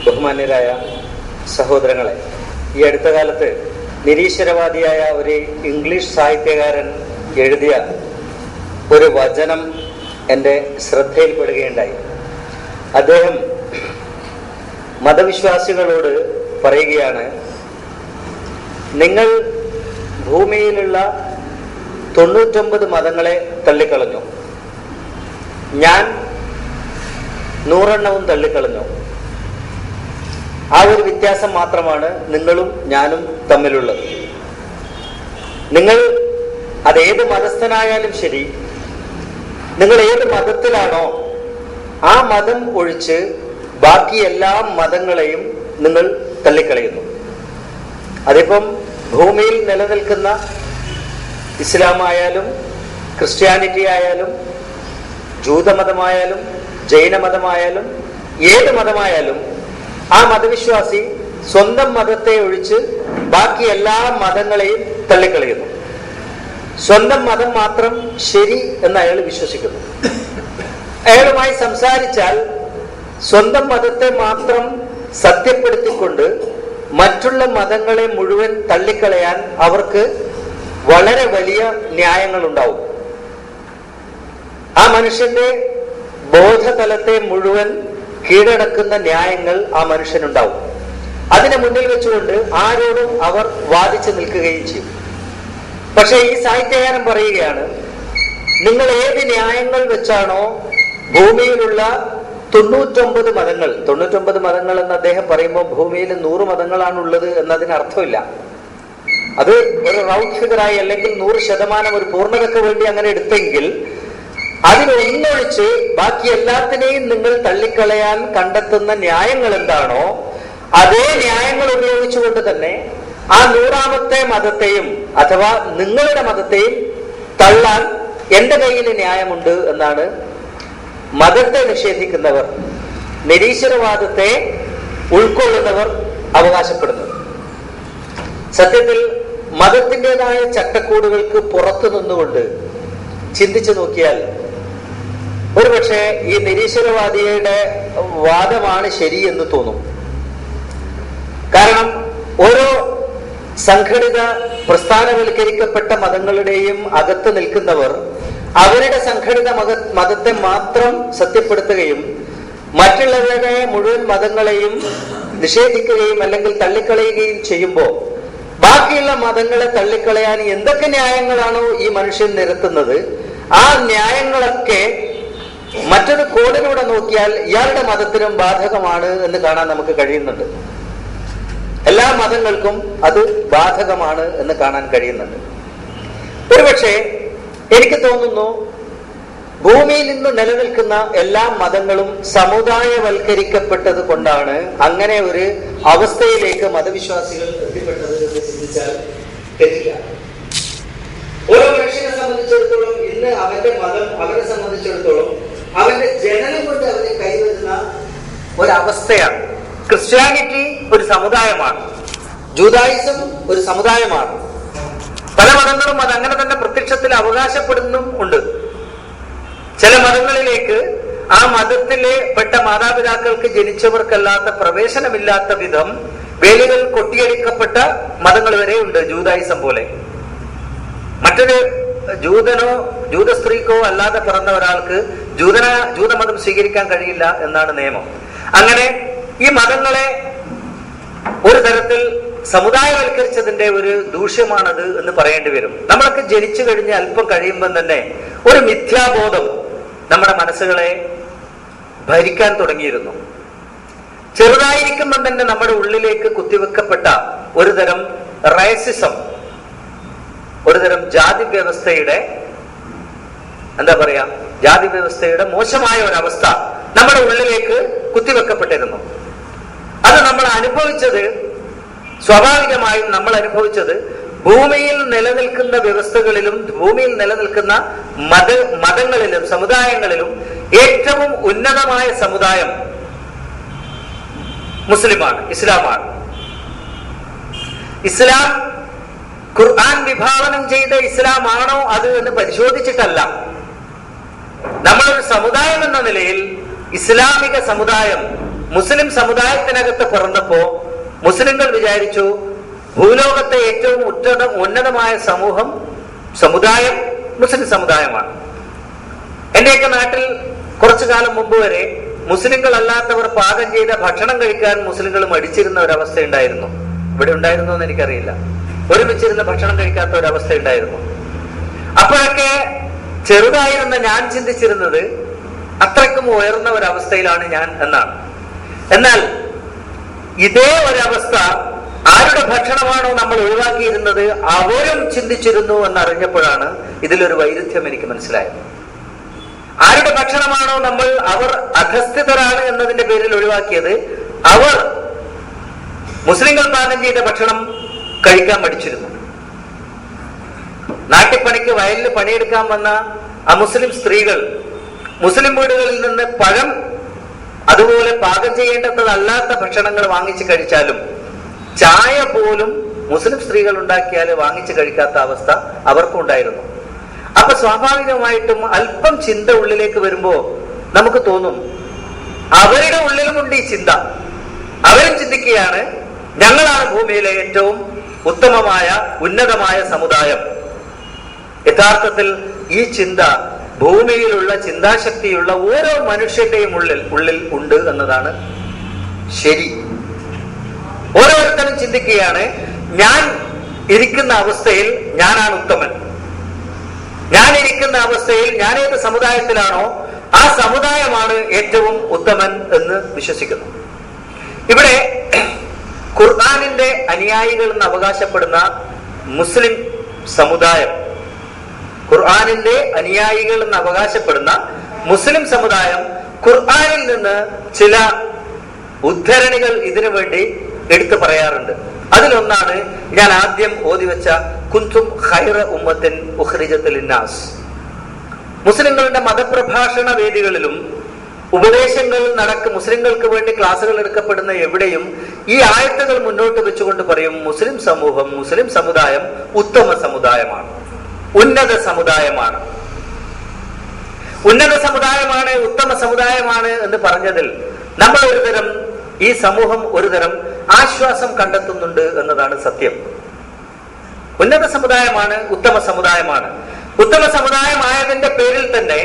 ബഹുമാന്യരായ സഹോദരങ്ങളെ, ഈ അടുത്ത കാലത്ത് നിരീശ്വരവാദിയായ ഒരു ഇംഗ്ലീഷ് സാഹിത്യകാരൻ എഴുതിയ ഒരു വചനം എൻ്റെ ശ്രദ്ധയിൽപ്പെടുകയുണ്ടായി. അദ്ദേഹം മതവിശ്വാസികളോട് പറയുകയാണ്, നിങ്ങൾ ഭൂമിയിലുള്ള 99 മതങ്ങളെ തള്ളിക്കളഞ്ഞു, ഞാൻ 100 തള്ളിക്കളഞ്ഞു. ആ ഒരു വ്യത്യാസം മാത്രമാണ് നിങ്ങളും ഞാനും തമ്മിലുള്ളത്. നിങ്ങൾ അതേത് മതസ്ഥനായാലും ശരി, നിങ്ങൾ ഏത് മതത്തിലാണോ ആ മതം ഒഴിച്ച് ബാക്കി എല്ലാ മതങ്ങളെയും നിങ്ങൾ തള്ളിക്കളയുന്നു. അതിപ്പം ഭൂമിയിൽ നിലനിൽക്കുന്ന ഇസ്ലാമായാലും ക്രിസ്ത്യാനിറ്റി ആയാലും ജൂതമതമായാലും ജൈനമതമായാലും ഏത് മതമായാലും ആ മതവിശ്വാസി സ്വന്തം മതത്തെ ഒഴിച്ച് ബാക്കി എല്ലാ മതങ്ങളെയും തള്ളിക്കളയുന്നു. സ്വന്തം മതം മാത്രം ശരി എന്ന് അയാൾ വിശ്വസിക്കുന്നു. അയാളുമായി സംസാരിച്ചാൽ സ്വന്തം മതത്തെ മാത്രം സത്യപ്പെടുത്തിക്കൊണ്ട് മറ്റുള്ള മതങ്ങളെ മുഴുവൻ തള്ളിക്കളയാൻ അവർക്ക് വളരെ വലിയ ന്യായങ്ങളുണ്ടാവും. ആ മനുഷ്യന്റെ ബോധതലത്തെ മുഴുവൻ കീഴടക്കുന്ന ന്യായങ്ങൾ ആ മനുഷ്യനുണ്ടാവും. അതിനെ മുന്നിൽ വെച്ചുകൊണ്ട് ആരോടും അവർ വാദിച്ചു നിൽക്കുകയും ചെയ്യും. പക്ഷെ ഈ സാഹിത്യകാരൻ പറയുകയാണ്, നിങ്ങൾ ഏത് ന്യായങ്ങൾ വെച്ചാണോ ഭൂമിയിലുള്ള 99 മതങ്ങൾ 99 മതങ്ങൾ എന്ന് അദ്ദേഹം പറയുമ്പോൾ ഭൂമിയിൽ 100 മതങ്ങളാണുള്ളത് എന്നതിന് അർത്ഥമില്ല. അത് ഒരു റൗണ്ട് ഫിഗറായി അല്ലെങ്കിൽ 100% ഒരു പൂർണ്ണതയ്ക്ക് വേണ്ടി അങ്ങനെ എടുത്തെങ്കിൽ അതിനൊന്നൊഴിച്ച് ബാക്കി എല്ലാത്തിനെയും നിങ്ങൾ തള്ളിക്കളയാൻ കണ്ടെത്തുന്ന ന്യായങ്ങൾ എന്താണോ അതേ ന്യായങ്ങൾ ഉപയോഗിച്ചുകൊണ്ട് തന്നെ ആ 100ാമത്തെ മതത്തെയും അഥവാ നിങ്ങളുടെ മതത്തെയും തള്ളാൻ എന്റെ കയ്യിൽ ന്യായമുണ്ട് എന്നാണ് മതത്തെ നിഷേധിക്കുന്നവർ, നിരീശ്വരവാദത്തെ ഉൾക്കൊള്ളുന്നവർ അവകാശപ്പെടുന്നത്. സത്യത്തിൽ മതത്തിൻ്റെതായ ചട്ടക്കൂടുകൾക്ക് പുറത്തു നിന്നുകൊണ്ട് ചിന്തിച്ചു നോക്കിയാൽ ഒരുപക്ഷെ ഈ നിരീശ്വരവാദിയുടെ വാദമാണ് ശരി എന്ന് തോന്നും. കാരണം ഓരോ സംഘടിത പ്രസ്ഥാനവൽക്കരിക്കപ്പെട്ട മതങ്ങളുടെയും അകത്ത് നിൽക്കുന്നവർ അവരുടെ സംഘടിത മതത്തെ മാത്രം സത്യപ്പെടുത്തുകയും മറ്റുള്ളവരുടെ മുഴുവൻ മതങ്ങളെയും നിഷേധിക്കുകയും അല്ലെങ്കിൽ തള്ളിക്കളയുകയും ചെയ്യുമ്പോൾ ബാക്കിയുള്ള മതങ്ങളെ തള്ളിക്കളയാൻ എന്തൊക്കെ ന്യായങ്ങളാണോ ഈ മനുഷ്യൻ നിരത്തുന്നത്, ആ ന്യായങ്ങളൊക്കെ മറ്റൊരു കോണിലൂടെ നോക്കിയാൽ ഇയാളുടെ മതത്തിനും ബാധകമാണ് എന്ന് കാണാൻ നമുക്ക് കഴിയുന്നുണ്ട്. എല്ലാ മതങ്ങൾക്കും അത് ബാധകമാണ് എന്ന് കാണാൻ കഴിയുന്നുണ്ട്. ഒരുപക്ഷെ എനിക്ക് തോന്നുന്നു ഭൂമിയിൽ ഇന്ന് നിലനിൽക്കുന്ന എല്ലാ മതങ്ങളും സമുദായവൽക്കരിക്കപ്പെട്ടത് കൊണ്ടാണ് അങ്ങനെ ഒരു അവസ്ഥയിലേക്ക് മതവിശ്വാസികൾ എത്തിപ്പെട്ടത് എന്ന് ചിന്തിച്ചാൽ തെറ്റില്ല. ഓരോ മനുഷ്യനെ സംബന്ധിച്ചിടത്തോളം ഇന്ന് അവന്റെ മതം അവനെ സംബന്ധിച്ചിടത്തോളം അവന്റെ ജനനം കൊണ്ട് അവനെ കൈവരുന്ന ഒരവസ്ഥയാണ്. ക്രിസ്ത്യാനിറ്റി ഒരു സമുദായമാണ്, ജൂതായിസം ഒരു സമുദായമാണ്. പല മതങ്ങളും അത് അങ്ങനെ തന്നെ പ്രത്യക്ഷത്തിൽ അവകാശപ്പെടുന്നും ഉണ്ട്. ചില മതങ്ങളിലേക്ക് ആ മതത്തിലെ പെട്ട മാതാപിതാക്കൾക്ക് ജനിച്ചവർക്കല്ലാത്ത പ്രവേശനമില്ലാത്ത വിധം വേലികൾ കൊട്ടിയടിക്കപ്പെട്ട മതങ്ങൾ വരെ ഉണ്ട്, ജൂതായിസം പോലെ. മറ്റൊരു ജൂതനോ ജൂത സ്ത്രീക്കോ അല്ലാതെ പിറന്ന ഒരാൾക്ക് ജൂതമതം സ്വീകരിക്കാൻ കഴിയില്ല എന്നാണ് നിയമം. അങ്ങനെ ഈ മതങ്ങളെ ഒരു തരത്തിൽ സമുദായവൽക്കരിച്ചതിന്റെ ഒരു ദൂഷ്യമാണത് എന്ന് പറയേണ്ടി വരും. നമ്മളൊക്കെ ജനിച്ചു കഴിഞ്ഞ് അല്പം കഴിയുമ്പം തന്നെ ഒരു മിഥ്യാബോധം നമ്മുടെ മനസ്സുകളെ ഭരിക്കാൻ തുടങ്ങിയിരുന്നു. ചെറുതായിരിക്കുമ്പം തന്നെ നമ്മുടെ ഉള്ളിലേക്ക് കുത്തിവെക്കപ്പെട്ട ഒരു തരം റേസിസം, ഒരു തരം ജാതി വ്യവസ്ഥയുടെ ജാതി വ്യവസ്ഥയുടെ മോശമായ ഒരവസ്ഥ നമ്മുടെ ഉള്ളിലേക്ക് കുത്തിവെക്കപ്പെട്ടിരുന്നു. അത് നമ്മൾ അനുഭവിച്ചത്, സ്വാഭാവികമായും നമ്മൾ അനുഭവിച്ചത് ഭൂമിയിൽ നിലനിൽക്കുന്ന വ്യവസ്ഥകളിലും ഭൂമിയിൽ നിലനിൽക്കുന്ന മതങ്ങളിലും സമുദായങ്ങളിലും ഏറ്റവും ഉന്നതമായ സമുദായം മുസ്ലിമാണ്, ഇസ്ലാമാണ്. ഇസ്ലാം ഖുർആൻ വിഭാവനം ചെയ്ത ഇസ്ലാമാണോ അത് എന്ന് പരിശോധിച്ചിട്ടല്ല. നമ്മളൊരു സമുദായം എന്ന നിലയിൽ ഇസ്ലാമിക സമുദായം മുസ്ലിം സമുദായത്തിനകത്ത് പിറന്നപ്പോ മുസ്ലിങ്ങൾ വിചാരിച്ചു ഭൂലോകത്തെ ഏറ്റവും ഉന്നതമായ സമുദായം മുസ്ലിം സമുദായമാണ്. എന്റെയൊക്കെ നാട്ടിൽ കുറച്ചു കാലം മുമ്പ് വരെ മുസ്ലിങ്ങൾ അല്ലാത്തവർ പാകം ചെയ്ത ഭക്ഷണം കഴിക്കാൻ മുസ്ലിങ്ങൾ മടിച്ചിരുന്ന ഒരവസ്ഥ ഉണ്ടായിരുന്നു. ഇവിടെ ഉണ്ടായിരുന്നു എന്ന് എനിക്കറിയില്ല. ഒരുമിച്ചിരുന്ന് ഭക്ഷണം കഴിക്കാത്ത ഒരവസ്ഥ ഉണ്ടായിരുന്നു. അപ്പോഴൊക്കെ ചെറുതായിരുന്ന ഞാൻ ചിന്തിച്ചിരുന്നത് അത്രയ്ക്കും ഉയർന്ന ഒരവസ്ഥയിലാണ് ഞാൻ എന്നാണ്. എന്നാൽ ഇതേ ഒരവസ്ഥ ആരുടെ ഭക്ഷണമാണോ നമ്മൾ ഒഴിവാക്കിയിരുന്നത് അവരും ചിന്തിച്ചിരുന്നു എന്നറിഞ്ഞപ്പോഴാണ് ഇതിലൊരു വൈരുദ്ധ്യം എനിക്ക് മനസ്സിലായത്. ആരുടെ ഭക്ഷണമാണോ അവർ അധസ്ഥിതരാണ് എന്നതിന്റെ പേരിൽ ഒഴിവാക്കിയത്, അവർ മുസ്ലിങ്ങൾ പാകം ചെയ്ത ഭക്ഷണം കഴിക്കാൻ മടിച്ചിരുന്നു. നാട്ടിപ്പണിക്ക് വയലിൽ പണിയെടുക്കാൻ വന്ന അമുസ്ലിം സ്ത്രീകൾ മുസ്ലിം വീടുകളിൽ നിന്ന് പഴം അതുപോലെ പാകം ചെയ്യേണ്ടതല്ലാത്ത ഭക്ഷണങ്ങൾ വാങ്ങിച്ചു കഴിച്ചാലും ചായ പോലും മുസ്ലിം സ്ത്രീകൾ ഉണ്ടാക്കിയാൽ വാങ്ങിച്ചു കഴിക്കാത്ത അവസ്ഥ അവർക്കും ഉണ്ടായിരുന്നു. അപ്പൊ സ്വാഭാവികമായിട്ടും അല്പം ചിന്ത ഉള്ളിലേക്ക് വരുമ്പോ നമുക്ക് തോന്നും അവരുടെ ഉള്ളിലുമുണ്ട് ഈ ചിന്ത. അവരും ചിന്തിക്കുകയാണ് ഞങ്ങളാണ് ഭൂമിയിലെ ഏറ്റവും ഉത്തമമായ ഉന്നതമായ സമുദായം. യഥാർത്ഥത്തിൽ ഈ ചിന്ത ഭൂമിയിലുള്ള ചിന്താശക്തിയുള്ള ഓരോ മനുഷ്യന്റെയും ഉള്ളിൽ ഉണ്ട് എന്നതാണ് ശരി. ഓരോരുത്തരും ചിന്തിക്കുകയാണ് ഞാൻ ഇരിക്കുന്ന അവസ്ഥയിൽ ഞാനാണ് ഉത്തമൻ, ഞാൻ ഇരിക്കുന്ന അവസ്ഥയിൽ ഞാൻ ഏത് സമുദായത്തിലാണോ ആ സമുദായമാണ് ഏറ്റവും ഉത്തമൻ എന്ന് വിശ്വസിക്കുന്നു. ഇവിടെ ഖുർആനിന്റെ അനുയായികൾ എന്ന് അവകാശപ്പെടുന്ന മുസ്ലിം സമുദായം, ഖുർആനിന്റെ അനുയായികൾ എന്ന് അവകാശപ്പെടുന്ന മുസ്ലിം സമുദായം ഖുർആനിൽ നിന്ന് ചില ഉദ്ധരണികൾ ഇതിനു വേണ്ടി എടുത്തു പറയാറുണ്ട്. അതിലൊന്നാണ് ഞാൻ ആദ്യം ഓതിവെച്ച കുന്തും ഖൈറ ഉമ്മത്തിൻ ഉഖ്രിജത്ത് ലിന്നാസ്. മുസ്ലിങ്ങളുടെ മതപ്രഭാഷണ വേദികളിലും ഉപദേശങ്ങൾ മുസ്ലിങ്ങൾക്ക് വേണ്ടി ക്ലാസുകൾ എടുക്കപ്പെടുന്ന എവിടെയും ഈ ആയത്തുകൾ മുന്നോട്ട് വെച്ചുകൊണ്ട് പറയും മുസ്ലിം സമൂഹം, മുസ്ലിം സമുദായം ഉത്തമ സമുദായമാണ്, ഉന്നത സമുദായമാണ്. ഉന്നത സമുദായമാണ്, ഉത്തമ സമുദായമാണ് എന്ന് പറഞ്ഞതിൽ നമ്മൾ ഈ സമൂഹം ഒരുതരം ആശ്വാസം കണ്ടെത്തുന്നുണ്ട് എന്നതാണ് സത്യം. ഉന്നത സമുദായമാണ്, ഉത്തമ സമുദായമാണ്. ഉത്തമ സമുദായമായതിന്റെ പേരിൽ തന്നെ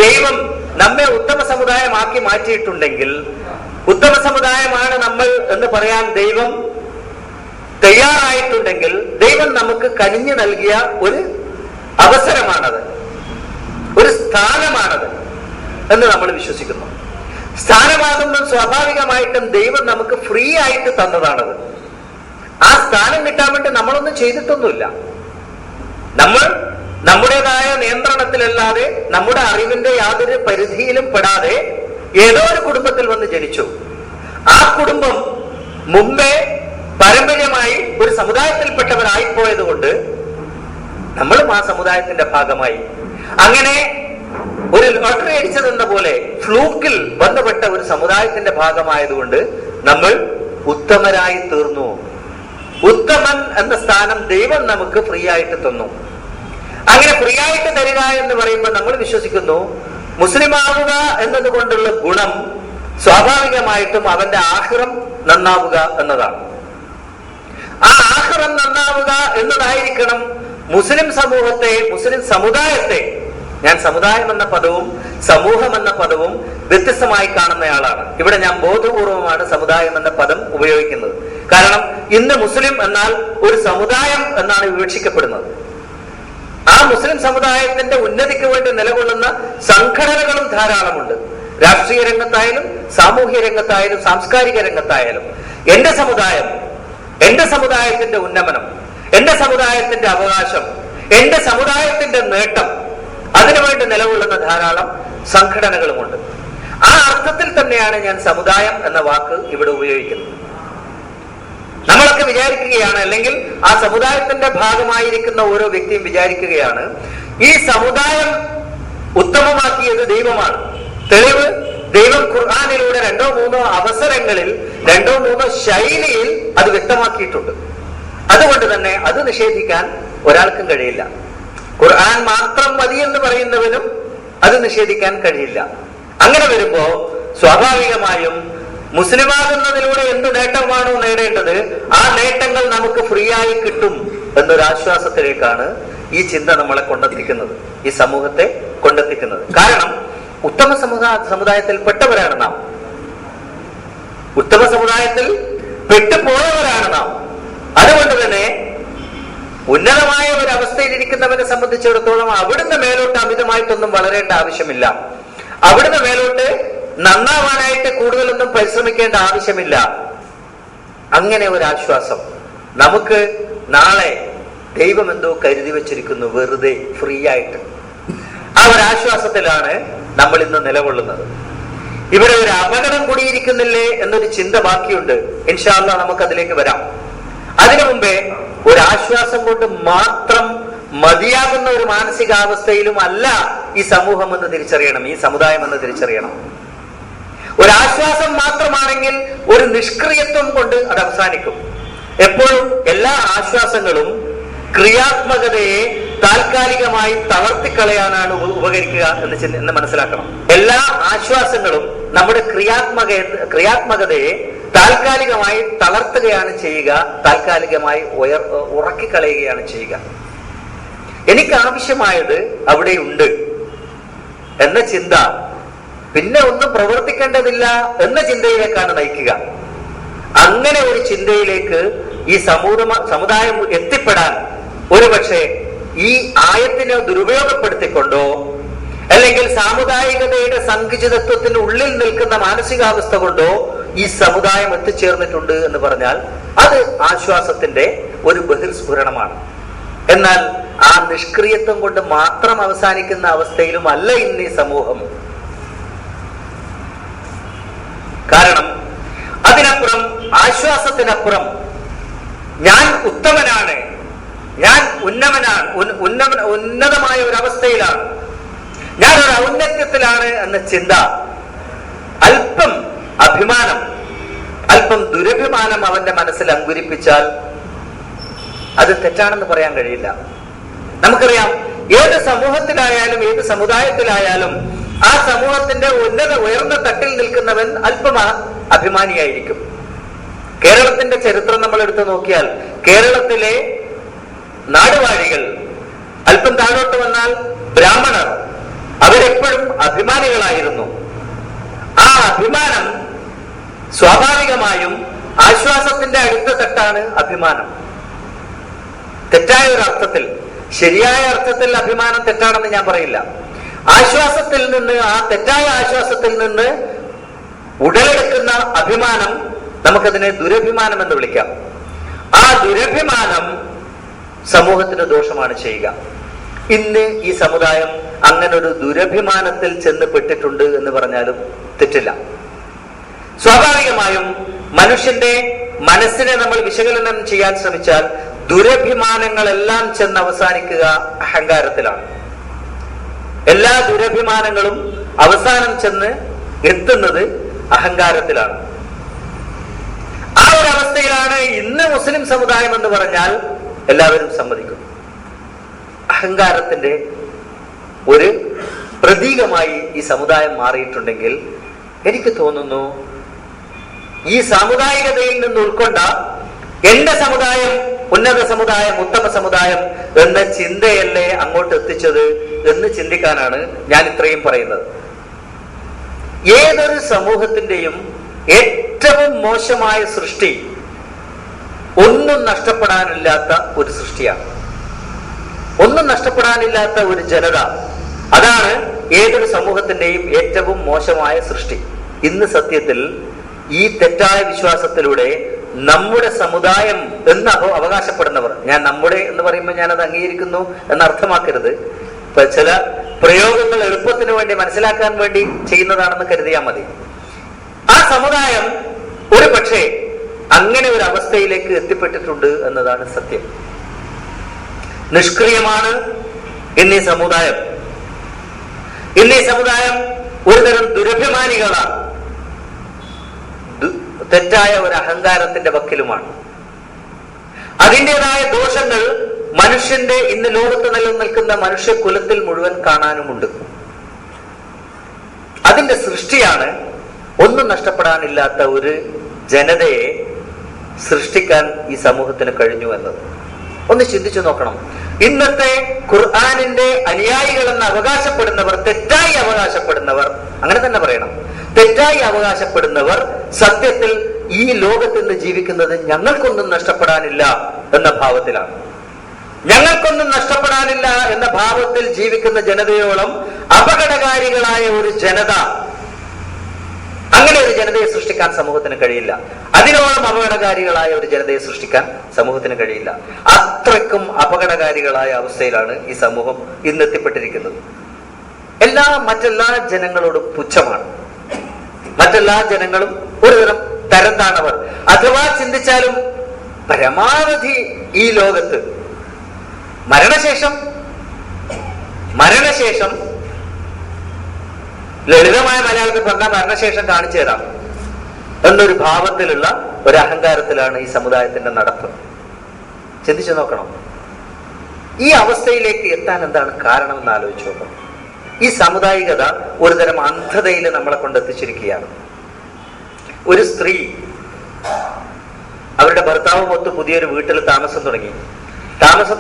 ദൈവം നമ്മെ ഉത്തമ സമുദായമാക്കി മാറ്റിയിട്ടുണ്ടെങ്കിൽ, ഉത്തമ സമുദായമാണ് നമ്മൾ എന്ന് പറയാൻ ദൈവം തയ്യാറായിട്ടുണ്ടെങ്കിൽ ദൈവം നമുക്ക് കനിഞ്ഞു നൽകിയ ഒരു അവസരമാണത്, ഒരു സ്ഥാനമാണത് എന്ന് നമ്മൾ വിശ്വസിക്കുന്നു. സ്ഥാനമാകുമ്പോൾ സ്വാഭാവികമായിട്ടും ദൈവം നമുക്ക് ഫ്രീ ആയിട്ട് തന്നതാണത്. ആ സ്ഥാനം കിട്ടാൻ വേണ്ടി നമ്മളൊന്നും ചെയ്തിട്ടൊന്നുമില്ല. നമ്മൾ നമ്മുടേതായ നിയന്ത്രണത്തിലല്ലാതെ നമ്മുടെ അറിവിന്റെ യാതൊരു പരിധിയിലും പെടാതെ ഏതോ ഒരു കുടുംബത്തിൽ വന്ന് ജനിച്ചു. ആ കുടുംബം മുമ്പേ പാരമ്പര്യമായി ഒരു സമുദായത്തിൽപ്പെട്ടവരായിപ്പോയത് കൊണ്ട് നമ്മളും ആ സമുദായത്തിന്റെ ഭാഗമായി. അങ്ങനെ ഒരു ലോട്ടറി അടിച്ചതെന്ന പോലെ ഫ്ലൂക്കിൽ ബന്ധപ്പെട്ട ഒരു സമുദായത്തിന്റെ ഭാഗമായതുകൊണ്ട് നമ്മൾ ഉത്തമരായി തീർന്നു. ഉത്തമൻ എന്ന സ്ഥാനം ദൈവം നമുക്ക് ഫ്രീ ആയിട്ട് തന്നു. അങ്ങനെ ഫ്രീ ആയിട്ട് തരിക എന്ന് പറയുമ്പോൾ നമ്മൾ വിശ്വസിക്കുന്നു മുസ്ലിം ആവുക എന്നതുകൊണ്ടുള്ള ഗുണം സ്വാഭാവികമായിട്ടും അവന്റെ ആഖിറം നന്നാവുക എന്നതാണ്. ആ ആഖിറം നന്നാവുക എന്നതായിരിക്കണം മുസ്ലിം സമൂഹത്തെ, മുസ്ലിം സമുദായത്തെ. ഞാൻ സമുദായം എന്ന പദവും സമൂഹം എന്ന പദവും വ്യത്യസ്തമായി കാണുന്നയാളാണ്. ഇവിടെ ഞാൻ ബോധപൂർവമാണ് സമുദായം എന്ന പദം ഉപയോഗിക്കുന്നത്. കാരണം ഇന്ന് മുസ്ലിം എന്നാൽ ഒരു സമുദായം എന്നാണ് വിവക്ഷിക്കപ്പെടുന്നത്. ആ മുസ്ലിം സമുദായത്തിന്റെ ഉന്നതിക്ക് വേണ്ടി നിലകൊള്ളുന്ന സംഘടനകളും ധാരാളമുണ്ട്. രാഷ്ട്രീയ രംഗത്തായാലും സാമൂഹ്യ രംഗത്തായാലും സാംസ്കാരിക രംഗത്തായാലും എന്റെ സമുദായം, എന്റെ സമുദായത്തിന്റെ ഉന്നമനം, എന്റെ സമുദായത്തിന്റെ അവകാശം, എന്റെ സമുദായത്തിന്റെ നേട്ടം, അതിനുവേണ്ടി നിലകൊള്ളുന്ന ധാരാളം സംഘടനകളുമുണ്ട്. ആ അർത്ഥത്തിൽ തന്നെയാണ് ഞാൻ സമുദായം എന്ന വാക്ക് ഇവിടെ ഉപയോഗിക്കുന്നത്. നമ്മളൊക്കെ വിചാരിക്കുകയാണ്, അല്ലെങ്കിൽ ആ സമുദായത്തിന്റെ ഭാഗമായിരിക്കുന്ന ഓരോ വ്യക്തിയും വിചാരിക്കുകയാണ് ഈ സമുദായം ഉത്തമമാക്കിയത് ദൈവമാണ്. തെളിവ് ദൈവം ഖുർആനിലൂടെ 2-3 അവസരങ്ങളിൽ 2-3 ശൈലിയിൽ അത് വ്യക്തമാക്കിയിട്ടുണ്ട്. അതുകൊണ്ട് തന്നെ അത് നിഷേധിക്കാൻ ഒരാൾക്കും കഴിയില്ല. ഖുർആൻ മാത്രം മതി എന്ന് പറയുന്നവനും അത് നിഷേധിക്കാൻ കഴിയില്ല. അങ്ങനെ വരുമ്പോ സ്വാഭാവികമായും മുസ്ലിമാകുന്നതിലൂടെ എന്ത് നേട്ടമാണോ നേടേണ്ടത് ആ നേട്ടങ്ങൾ നമുക്ക് ഫ്രീ ആയി കിട്ടും എന്നൊരു ആശ്വാസത്തിലേക്കാണ് ഈ ചിന്ത നമ്മളെ കൊണ്ടെത്തിക്കുന്നത്, ഈ സമൂഹത്തെ കൊണ്ടെത്തിക്കുന്നത്. കാരണം ഉത്തമ സമുദായത്തിൽ പെട്ടവരാണ് നാം, ഉത്തമ സമുദായത്തിൽ പെട്ടുപോയവരാണ് നാം. അതുകൊണ്ട് തന്നെ ഉന്നതമായ ഒരു അവസ്ഥയിലിരിക്കുന്നവനെ സംബന്ധിച്ചിടത്തോളം അവിടുന്ന് മേലോട്ട് അമിതമായിട്ടൊന്നും വളരേണ്ട ആവശ്യമില്ല. അവിടുന്ന് മേലോട്ട് നന്നാവാനായിട്ട് കൂടുതലൊന്നും പരിശ്രമിക്കേണ്ട ആവശ്യമില്ല. അങ്ങനെ ഒരു ആശ്വാസം നമുക്ക് നാളെ ദൈവം എന്തോ കരുതി വെച്ചിരിക്കുന്നു, വെറുതെ ഫ്രീ ആയിട്ട്. ആ ഒരു ആശ്വാസത്തിലാണ് നമ്മൾ ഇന്ന് നിലകൊള്ളുന്നത്. ഇവിടെ ഒരു അപകടം കൂടിയിരിക്കുന്നില്ലേ എന്നൊരു ചിന്ത ബാക്കിയുണ്ട്. ഇൻഷാ അല്ലാഹ് നമുക്ക് അതിലേക്ക് വരാം. അതിനു മുമ്പേ ഒരു ആശ്വാസം കൊണ്ട് മാത്രം മതിയാകുന്ന ഒരു മാനസികാവസ്ഥയിലും അല്ല ഈ സമൂഹം എന്ന് തിരിച്ചറിയണം, ഈ സമുദായം എന്ന് തിരിച്ചറിയണം. ഒരാശ്വാസം മാത്രമാണെങ്കിൽ ഒരു നിഷ്ക്രിയത്വം കൊണ്ട് അത് അവസാനിക്കും. എപ്പോഴും എല്ലാ ആശ്വാസങ്ങളും ക്രിയാത്മകതയെ താൽക്കാലികമായി തളർത്തിക്കളയാനാണ് ഉപകരിക്കുക എന്ന് മനസ്സിലാക്കണം. എല്ലാ ആശ്വാസങ്ങളും നമ്മുടെ ക്രിയാത്മകതയെ താൽക്കാലികമായി തളർത്തുകയാണ് ചെയ്യുക, താൽക്കാലികമായി ഉറക്കിക്കളയുകയാണ് ചെയ്യുക. എനിക്ക് ആവശ്യമായത് അവിടെയുണ്ട് എന്ന ചിന്ത പിന്നെ ഒന്നും പ്രവർത്തിക്കേണ്ടതില്ല എന്ന ചിന്തയിലേക്കാണ് നയിക്കുക. അങ്ങനെ ഒരു ചിന്തയിലേക്ക് ഈ സമുദായം എത്തിപ്പെടാൻ ഒരുപക്ഷെ ഈ ആയത്തിനെ ദുരുപയോഗപ്പെടുത്തിക്കൊണ്ടോ അല്ലെങ്കിൽ സാമുദായികതയുടെ സങ്കുചിതത്വത്തിന് ഉള്ളിൽ നിൽക്കുന്ന മാനസികാവസ്ഥ കൊണ്ടോ ഈ സമുദായം എത്തിച്ചേർന്നിട്ടുണ്ട് എന്ന് പറഞ്ഞാൽ അത് ആശ്വാസത്തിന്റെ ഒരു ബഹിർസ്ഫുരണമാണ്. എന്നാൽ ആ നിഷ്ക്രിയത്വം കൊണ്ട് മാത്രം അവസാനിക്കുന്ന അവസ്ഥയിലും അല്ല ഇന്ന് ഈ സമൂഹം. കാരണം അതിനപ്പുറം, ആശ്വാസത്തിനപ്പുറം ഞാൻ ഉത്തമനാണ്, ഞാൻ ഉന്നതമായ ഒരു അവസ്ഥയിലാണ്, ഞാൻ ഒരു ഔന്നത്യത്തിലാണ് എന്ന ചിന്ത, അല്പം അഭിമാനം, അല്പം ദുരഭിമാനം അവന്റെ മനസ്സിൽ അങ്കുരിപ്പിച്ചാൽ അത് തെറ്റാണെന്ന് പറയാൻ കഴിയില്ല. നമുക്കറിയാം, ഏത് സമൂഹത്തിലായാലും ഏത് സമുദായത്തിലായാലും ആ സമൂഹത്തിന്റെ ഉയർന്ന തട്ടിൽ നിൽക്കുന്നവൻ അല്പം അഭിമാനിയായിരിക്കും. കേരളത്തിന്റെ ചരിത്രം നമ്മൾ എടുത്തു നോക്കിയാൽ കേരളത്തിലെ നാടുവാഴികൾ, അല്പം താഴോട്ട് വന്നാൽ ബ്രാഹ്മണർ, അവരെപ്പോഴും അഭിമാനികളായിരുന്നു. ആ അഭിമാനം സ്വാഭാവികമായും ആശ്വാസത്തിന്റെ അടുത്ത തട്ടാണ് അഭിമാനം. തെറ്റായ ഒരു അർത്ഥത്തിൽ, ശരിയായ അർത്ഥത്തിൽ അഭിമാനം തെറ്റാണെന്ന് ഞാൻ പറയില്ല. ആശ്വാസത്തിൽ നിന്ന്, ആ തെറ്റായ ആശ്വാസത്തിൽ നിന്ന് ഉടലെടുക്കുന്ന അഭിമാനം, നമുക്കതിനെ ദുരഭിമാനം എന്ന് വിളിക്കാം. ആ ദുരഭിമാനം സമൂഹത്തിന് ദോഷമാണ് ചെയ്യുക. ഇന്ന് ഈ സമുദായം അങ്ങനെ ഒരു ദുരഭിമാനത്തിൽ ചെന്ന് പെട്ടിട്ടുണ്ട് എന്ന് പറഞ്ഞാലും തെറ്റില്ല. സ്വാഭാവികമായും മനുഷ്യന്റെ മനസ്സിനെ നമ്മൾ വിശകലനം ചെയ്യാൻ ശ്രമിച്ചാൽ ദുരഭിമാനങ്ങളെല്ലാം ചെന്ന് അവസാനിക്കുക അഹങ്കാരത്തിലാണ്. എല്ലാ ദുരഭിമാനങ്ങളും അവസാനം ചെന്ന് എത്തുന്നത് അഹങ്കാരത്തിലാണ്. ആ ഒരു അവസ്ഥയിലാണ് ഇന്ന് മുസ്ലിം സമുദായം എന്ന് പറഞ്ഞാൽ എല്ലാവരും സമ്മതിക്കും. അഹങ്കാരത്തിന്റെ ഒരു പ്രതീകമായി ഈ സമുദായം മാറിയിട്ടുണ്ടെങ്കിൽ എനിക്ക് തോന്നുന്നു ഈ സാമുദായികതയിൽ നിന്ന് ഉൾക്കൊണ്ട എന്റെ സമുദായം ഉന്നത സമുദായം, ഉത്തമ സമുദായം എന്ന ചിന്തയല്ലേ അങ്ങോട്ട് എത്തിച്ചത് എന്ന് ചിന്തിക്കാനാണ് ഞാൻ ഇത്രയും പറയുന്നത്. ഏതൊരു സമൂഹത്തിന്റെയും ഏറ്റവും മോശമായ സൃഷ്ടി ഒന്നും നഷ്ടപ്പെടാനില്ലാത്ത ഒരു സൃഷ്ടിയാണ്. ഒന്നും നഷ്ടപ്പെടാനില്ലാത്ത ഒരു ജനത, അതാണ് ഏതൊരു സമൂഹത്തിന്റെയും ഏറ്റവും മോശമായ സൃഷ്ടി. ഇന്ന് സത്യത്തിൽ ഈ തെറ്റായ വിശ്വാസത്തിലൂടെ നമ്മുടെ സമുദായം എന്ന് അവകാശപ്പെടുന്നവർ, ഞാൻ നമ്മുടെ എന്ന് പറയുമ്പോൾ ഞാനത് അംഗീകരിക്കുന്നു എന്നർത്ഥമാക്കരുത്. ഇപ്പൊ ചില പ്രയോഗങ്ങൾ എളുപ്പത്തിന് വേണ്ടി മനസ്സിലാക്കാൻ വേണ്ടി ചെയ്യുന്നതാണെന്ന് കരുതിയാൽ മതി. ആ സമുദായം ഒരു പക്ഷേ അങ്ങനെ ഒരു അവസ്ഥയിലേക്ക് എത്തിപ്പെട്ടിട്ടുണ്ട് എന്നതാണ് സത്യം. നിഷ്ക്രിയമാണ് ഇന്നീ സമുദായം. ഇന്നീ സമുദായം ഒരുതരം ദുരഭിമാനികളാണ്, തെറ്റായ ഒരു അഹങ്കാരത്തിന്റെ വക്കിലുമാണ്. അതിൻ്റെതായ ദോഷങ്ങൾ മനുഷ്യന്റെ ഇന്ന് ലോകത്ത് നിലനിൽക്കുന്ന മനുഷ്യകുലത്തിൽ മുഴുവൻ കാണാനുമുണ്ട്. അതിന്റെ സൃഷ്ടിയാണ് ഒന്നും നഷ്ടപ്പെടാനില്ലാത്ത ഒരു ജനതയെ സൃഷ്ടിക്കാൻ ഈ സമൂഹത്തിന് കഴിഞ്ഞു എന്നത് ഒന്ന് ചിന്തിച്ചു നോക്കണം. ഇന്നത്തെ ഖുർആനിന്റെ അനുയായികളെന്ന് അവകാശപ്പെടുന്നവർ, തെറ്റായി അവകാശപ്പെടുന്നവർ, അങ്ങനെ തന്നെ പറയണം, തെറ്റായി അവകാശപ്പെടുന്നവർ സത്യത്തിൽ ഈ ലോകത്ത് നിന്ന് ജീവിക്കുന്നത് ഞങ്ങൾക്കൊന്നും നഷ്ടപ്പെടാനില്ല എന്ന ഭാവത്തിലാണ്. ഞങ്ങൾക്കൊന്നും നഷ്ടപ്പെടാനില്ല എന്ന ഭാവത്തിൽ ജീവിക്കുന്ന ജനതയോളം അപകടകാരികളായ ഒരു ജനത, അങ്ങനെ ഒരു ജനതയെ സൃഷ്ടിക്കാൻ സമൂഹത്തിന് കഴിയില്ല. അതിനോളം അപകടകാരികളായ ഒരു ജനതയെ സൃഷ്ടിക്കാൻ സമൂഹത്തിന് കഴിയില്ല. അത്രയ്ക്കും അപകടകാരികളായ അവസ്ഥയിലാണ് ഈ സമൂഹം ഇന്നെത്തിപ്പെട്ടിരിക്കുന്നത്. മറ്റെല്ലാ ജനങ്ങളോടും പുച്ഛമാണ്. മറ്റെല്ലാ ജനങ്ങളും ഒരുതരം തരം താണവർ. അഥവാ ചിന്തിച്ചാലും പരമാവധി ഈ ലോകത്ത് മരണശേഷം ലളിതമായ മലയാളത്തിൽ പറഞ്ഞാൽ മരണശേഷം കാണിച്ചു തരാം എന്നൊരു ഭാവത്തിലുള്ള ഒരു അഹങ്കാരത്തിലാണ് ഈ സമുദായത്തിന്റെ നടപ്പ്. ചിന്തിച്ചു നോക്കണം. ഈ അവസ്ഥയിലേക്ക് എത്താൻ എന്താണ് കാരണം എന്ന് ആലോചിച്ച് നോക്കണം. ഈ സാമുദായികത ഒരുതരം അന്ധതയിൽ നമ്മളെ കൊണ്ടെത്തിച്ചിരിക്കുകയാണ്. ഒരു സ്ത്രീ അവരുടെ ഭർത്താവുമൊത്ത് പുതിയൊരു വീട്ടിൽ താമസം